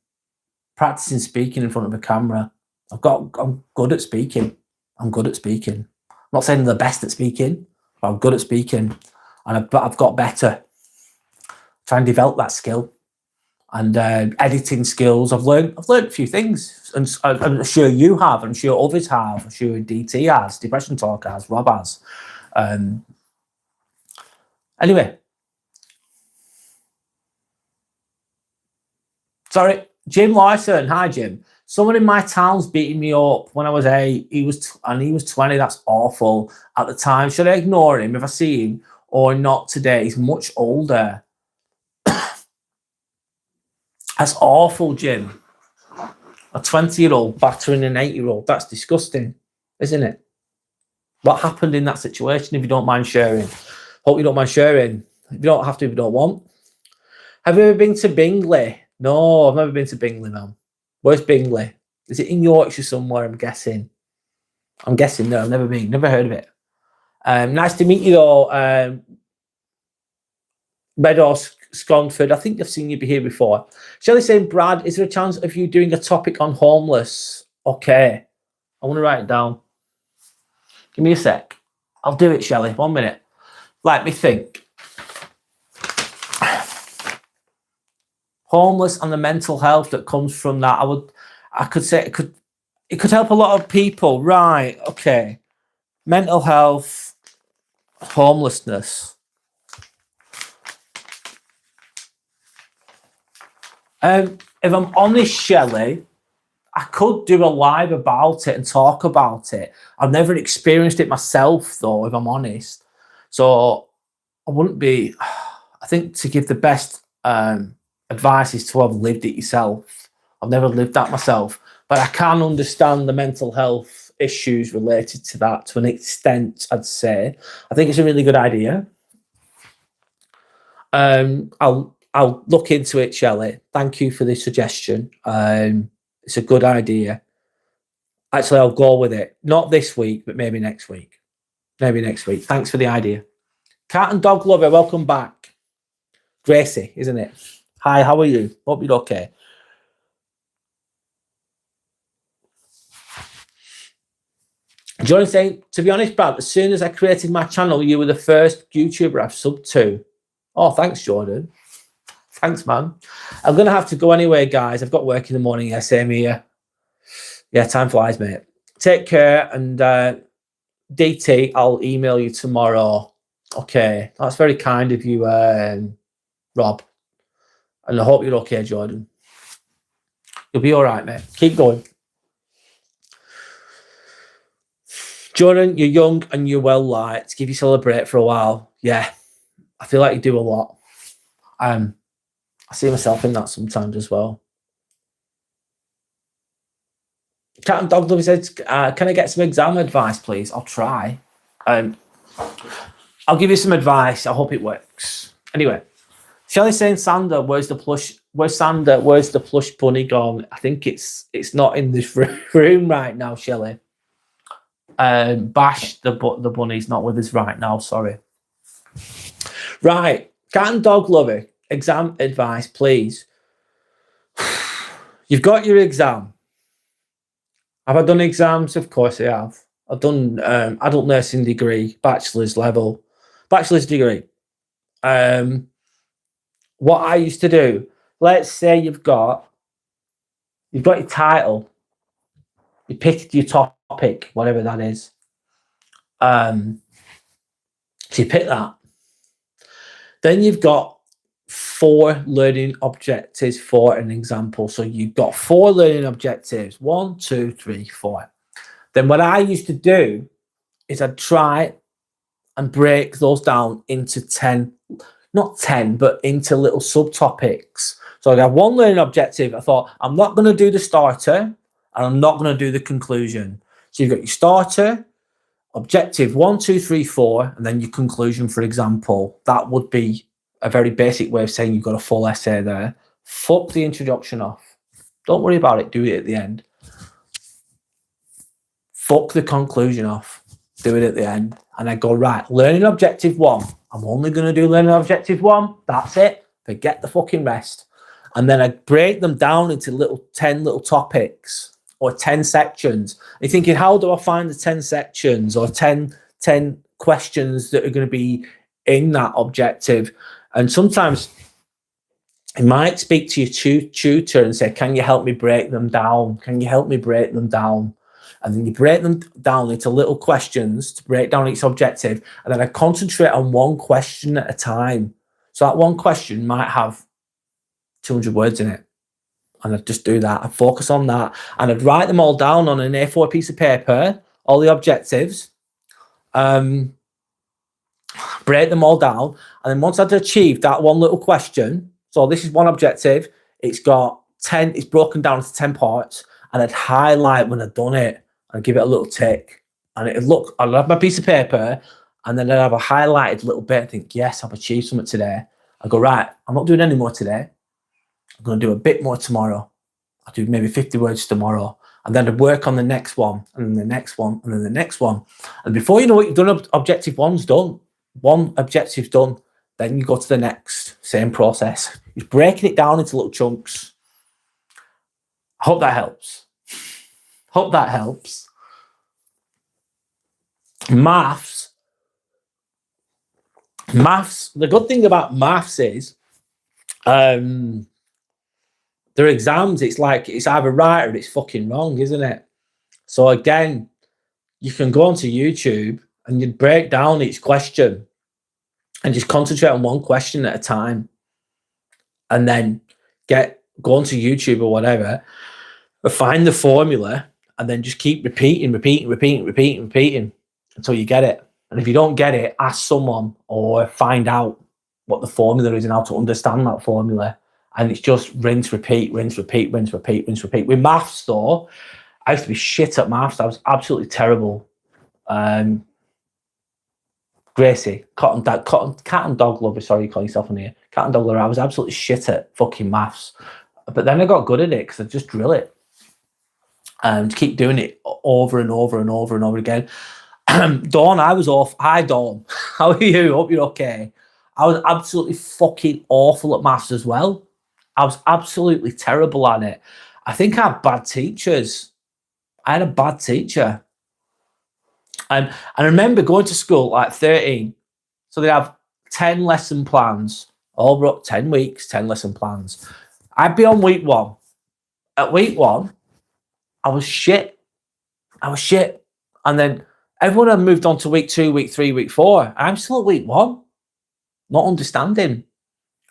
speaking in front of a camera. I'm good at speaking. I'm not saying I'm the best at speaking, but I'm good at speaking, and I've got better. Try and develop that skill. And editing skills. I've learned a few things, and I'm sure you have. I'm sure others have. I'm sure DT has. Depression Talk has. Rob has. Anyway, sorry, Jim Larson. Hi, Jim. Someone in my town's beating me up when I was 8. He was 20. That's awful. At the time, should I ignore him if I see him or not today? He's much older. That's awful, Jim. A 20-year-old battering an 8-year-old. That's disgusting, isn't it? What happened in that situation, if you don't mind sharing? Hope you don't mind sharing. If you don't have to, if you don't want. Have you ever been to Bingley? No, I've never been to Bingley, man. Where's Bingley? Is it in Yorkshire somewhere, I'm guessing? No, I've never been. Never heard of it. Nice to meet you, though. Red Horse Scunford, I think I've seen you be here before. Shelley saying, Brad, is there a chance of you doing a topic on homeless? Okay. I want to write it down. Give me a sec. I'll do it, Shelley. 1 minute. Let me think. Homeless and the mental health that comes from that. I could say it could help a lot of people. Right. Okay. Mental health, homelessness. If I'm honest, Shelley, I could do a live about it and talk about it. I've never experienced it myself, though, if I'm honest. So I wouldn't be. I think to give the best advice is to have lived it yourself. I've never lived that myself, but I can understand the mental health issues related to that to an extent, I'd say. I think it's a really good idea. I'll look into it, Shelley. Thank you for the suggestion. It's a good idea. Actually, I'll go with it. Not this week, but maybe next week. Thanks for the idea. Cat and Dog Lover, welcome back. Gracie, isn't it? Hi, how are you? Hope you're okay. John saying, to be honest, Brad, as soon as I created my channel, you were the first YouTuber I've subbed to. Oh, thanks, Jordan. Thanks, man. I'm going to have to go anyway, guys. I've got work in the morning. Yeah, same here. Yeah, time flies, mate. Take care. And DT, I'll email you tomorrow. Okay. That's very kind of you, Rob. And I hope you're okay, Jordan. You'll be all right, mate. Keep going. Jordan, you're young and you're well liked. Give yourself a break for a while. Yeah. I feel like you do a lot. I see myself in that sometimes as well. Cat and Dog Lover says, can I get some exam advice, please? I'll try. I'll give you some advice. I hope it works. Anyway, Shelley's saying, Sander, where's the plush bunny gone? I think it's not in this room right now, Shelley. Bash, the bunny's not with us right now, sorry. Right, cat and dog lover, exam advice, please. You've got your exam. Have I done exams? Of course I have. I've done adult nursing degree, bachelor's degree. What I used to do, let's say you've got your title, you picked your topic, whatever that is. So you pick that. Then you've got 4 learning objectives for an example. So you've got 4 learning objectives, 1, 2, 3, 4. Then what I used to do is I'd try and break those down into 10, not 10, but into little subtopics. So I'd have 1 learning objective. I thought, I'm not going to do the starter and I'm not going to do the conclusion. So you've got your starter, objective 1, 2, 3, 4, and then your conclusion, for example. That would be a very basic way of saying you've got a full essay there. Fuck the introduction off. Don't worry about it. Do it at the end. Fuck the conclusion off. Do it at the end. And I go, right, learning objective 1. I'm only going to do learning objective 1. That's it. Forget the fucking rest. And then I break them down into 10 little topics or 10 sections. You're thinking, how do I find the 10 sections or 10 questions that are going to be in that objective? And sometimes you might speak to your tutor and say, can you help me break them down? Can you help me break them down? And then you break them down into little questions to break down each objective. And then I concentrate on 1 question at a time. So that 1 question might have 200 words in it. And I'd just do that. I'd focus on that. And I'd write them all down on an A4 piece of paper, all the objectives, break them all down. And then once I'd achieved that 1 little question, so this is 1 objective, it's got 10, it's broken down into 10 parts, and I'd highlight when I'd done it and give it a little tick. And it'd look, I'd have my piece of paper, and then I'd have a highlighted little bit and think, yes, I've achieved something today. I go, right, I'm not doing any more today. I'm going to do a bit more tomorrow. I'll do maybe 50 words tomorrow. And then I'd work on the next one, and then the next one, and then the next one. And before you know it, you've done objective 1's done. 1 objective's done. Then you go to the next, same process. You're breaking it down into little chunks. I hope that helps. Hope that helps. Maths, the good thing about maths is their exams, it's like it's either right or it's fucking wrong, isn't it? So again, you can go onto YouTube and you'd break down each question and just concentrate on 1 question at a time. And then go onto YouTube or whatever, find the formula, and then just keep repeating until you get it. And if you don't get it, ask someone or find out what the formula is and how to understand that formula. And it's just rinse, repeat. With maths, though, I used to be shit at maths. I was absolutely terrible. Gracie, cat and dog lover, sorry, you call yourself on here. Cat and dog lover, I was absolutely shit at fucking maths. But then I got good at it because I just drill it. And keep doing it over and over again. Dawn, I was off. Hi, Dawn. How are you? Hope you're okay. I was absolutely fucking awful at maths as well. I was absolutely terrible at it. I think I had bad teachers. I had a bad teacher. And I remember going to school at 13. So they have 10 lesson plans. All 10 weeks, 10 lesson plans. I'd be on week 1. At week 1, I was shit. And then everyone had moved on to week 2, week 3, week 4. I'm still at week 1, not understanding.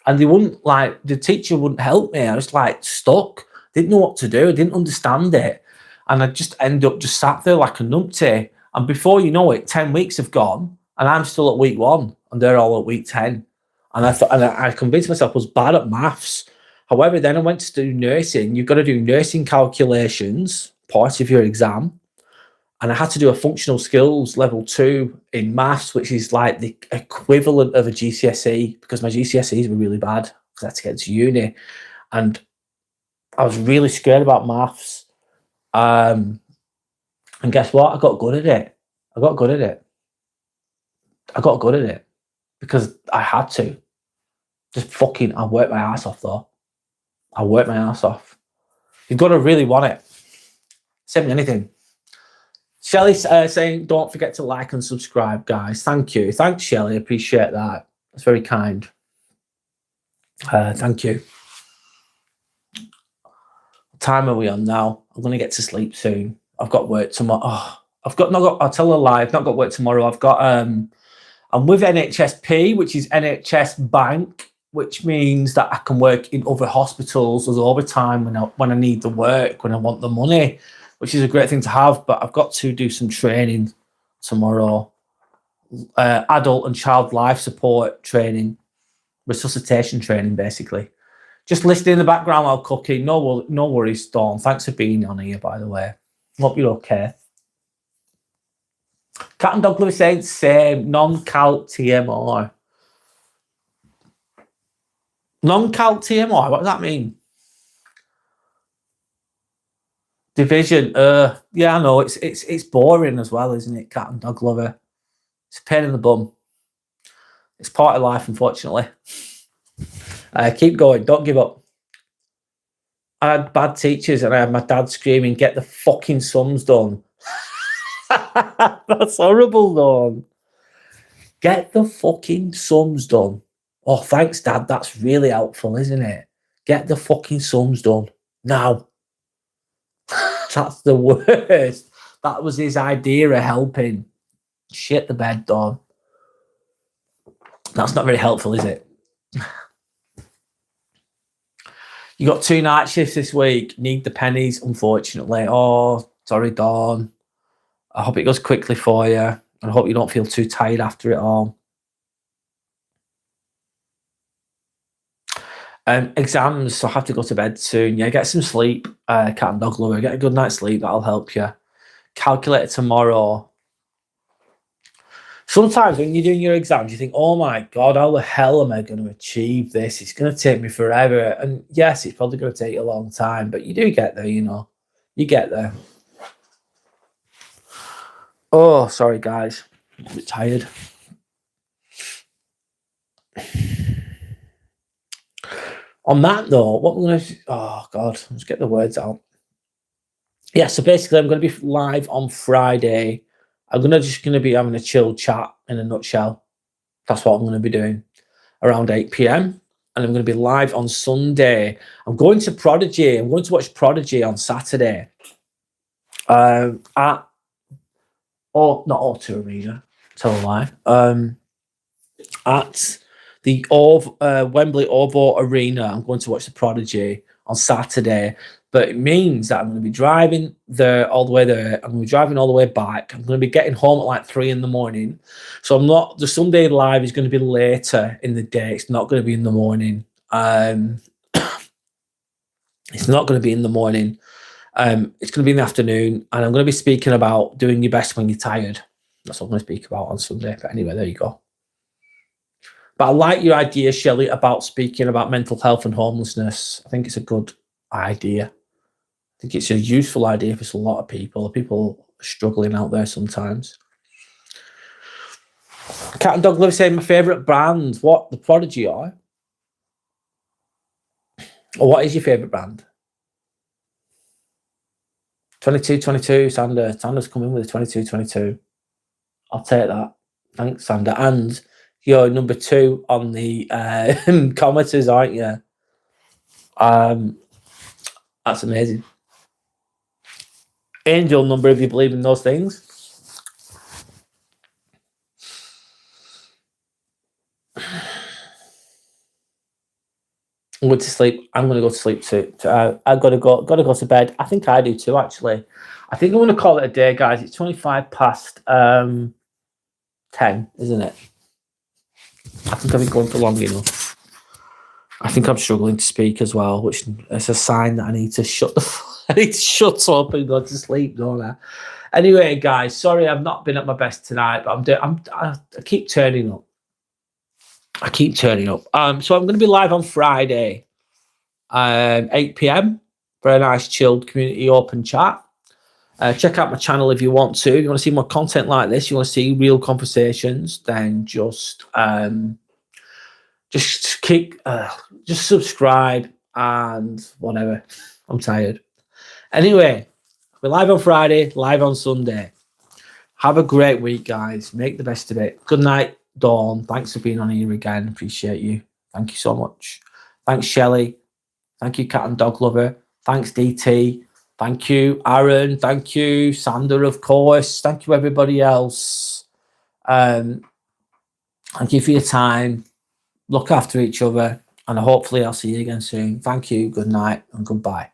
And the teacher wouldn't help me. I was like stuck. Didn't know what to do. I didn't understand it. And I just ended up just sat there like a numpty. And before you know it, 10 weeks have gone and I'm still at week 1 and they're all at week 10. And I convinced myself I was bad at maths. However, then I went to do nursing. You've got to do nursing calculations, part of your exam. And I had to do a functional skills level 2 in maths, which is like the equivalent of a GCSE, because my GCSEs were really bad because I had to get to uni. And I was really scared about maths. And guess what? I got good at it. I got good at it because I had to. I worked my ass off though. I worked my ass off. You've got to really want it. Send me anything. Shelley's saying, don't forget to like and subscribe, guys. Thank you. Thanks, Shelley. Appreciate that. That's very kind. Thank you. What time are we on now? I'm going to get to sleep soon. I've got work tomorrow. Oh, I'll tell a lie. I've not got work tomorrow. I'm with NHSP, which is NHS Bank, which means that I can work in other hospitals as overtime when I need the work, when I want the money, which is a great thing to have. But I've got to do some training tomorrow, adult and child life support training, resuscitation training, basically. Just listening in the background while cooking. No worries, Dawn. Thanks for being on here, by the way. Hope you're okay. Cat and Dog Lover saying same. Non-calc TMR. Non-calc TMR, what does that mean? Division. Yeah, I know. It's boring as well, isn't it, Cat and Dog Lover? It's a pain in the bum. It's part of life, unfortunately. Keep going. Don't give up. I had bad teachers and I had my dad screaming, get the fucking sums done. That's horrible, though. Get the fucking sums done. Oh, thanks, Dad. That's really helpful, isn't it? Get the fucking sums done. Now. That's the worst. That was his idea of helping. Shit the bed, Dawn. That's not very helpful, is it? You got 2 night shifts this week. Need the pennies, unfortunately. Oh, sorry, Dawn. I hope it goes quickly for you. And I hope you don't feel too tired after it all. Exams, so I have to go to bed soon. Yeah, get some sleep, Cat and Dog Lover. Get a good night's sleep. That'll help you. Calculator tomorrow. Sometimes when you're doing your exams, you think, oh my God, how the hell am I going to achieve this? It's going to take me forever. And yes, it's probably going to take you a long time, but you do get there, you know. You get there. Oh, sorry, guys. I'm a bit tired. On that note, what we're going to... Oh, God. Let's get the words out. Yeah, so basically, I'm going to be live on Friday. I'm just going to be having a chill chat in a nutshell. That's what I'm going to be doing around 8 p.m. And I'm going to be live on Sunday. I'm going to Prodigy. I'm going to watch Prodigy on Saturday. Not O2 Arena. Tell a lie. At the Wembley Ovo Arena. I'm going to watch the Prodigy on Saturday. But it means that I'm going to be driving there all the way there. I'm going to be driving all the way back. I'm going to be getting home at like 3 in the morning. So the Sunday live is going to be later in the day. It's not going to be in the morning. It's not going to be in the morning. It's going to be in the afternoon. And I'm going to be speaking about doing your best when you're tired. That's what I'm going to speak about on Sunday. But anyway, there you go. But I like your idea, Shelley, about speaking about mental health and homelessness. I think it's a good idea. I think it's a useful idea for a lot of people. People are struggling out there sometimes. Cat and Dog Live saying my favourite brand. What? The Prodigy are? Or what is your favourite brand? 2222, Sander. Sander's coming with a 2222. I'll take that. Thanks, Sander. And you're number 2 on the commenters, aren't you? That's amazing. Angel number, if you believe in those things. I'm going to sleep. I'm going to go to sleep too. I've got to go to bed. I think I do too, actually. I think I'm going to call it a day, guys. It's 25 past 10, isn't it? I think I've been going for long enough. I think I'm struggling to speak as well, which is a sign that I need to shut up and go to sleep, don't I? Anyway, guys, sorry I've not been at my best tonight, but I keep turning up. I keep turning up. So I'm going to be live on Friday, 8 p.m. for a nice chilled community open chat. Check out my channel if you want to. If you want to see more content like this, you want to see real conversations, then just subscribe and whatever. I'm tired. Anyway, we're live on Friday, live on Sunday. Have a great week, guys. Make the best of it. Good night, Dawn. Thanks for being on here again. Appreciate you. Thank you so much. Thanks, Shelley. Thank you, Cat and Dog Lover. Thanks, DT. Thank you, Aaron. Thank you, Sander, of course. Thank you, everybody else. Thank you for your time. Look after each other. And hopefully I'll see you again soon. Thank you. Good night and goodbye.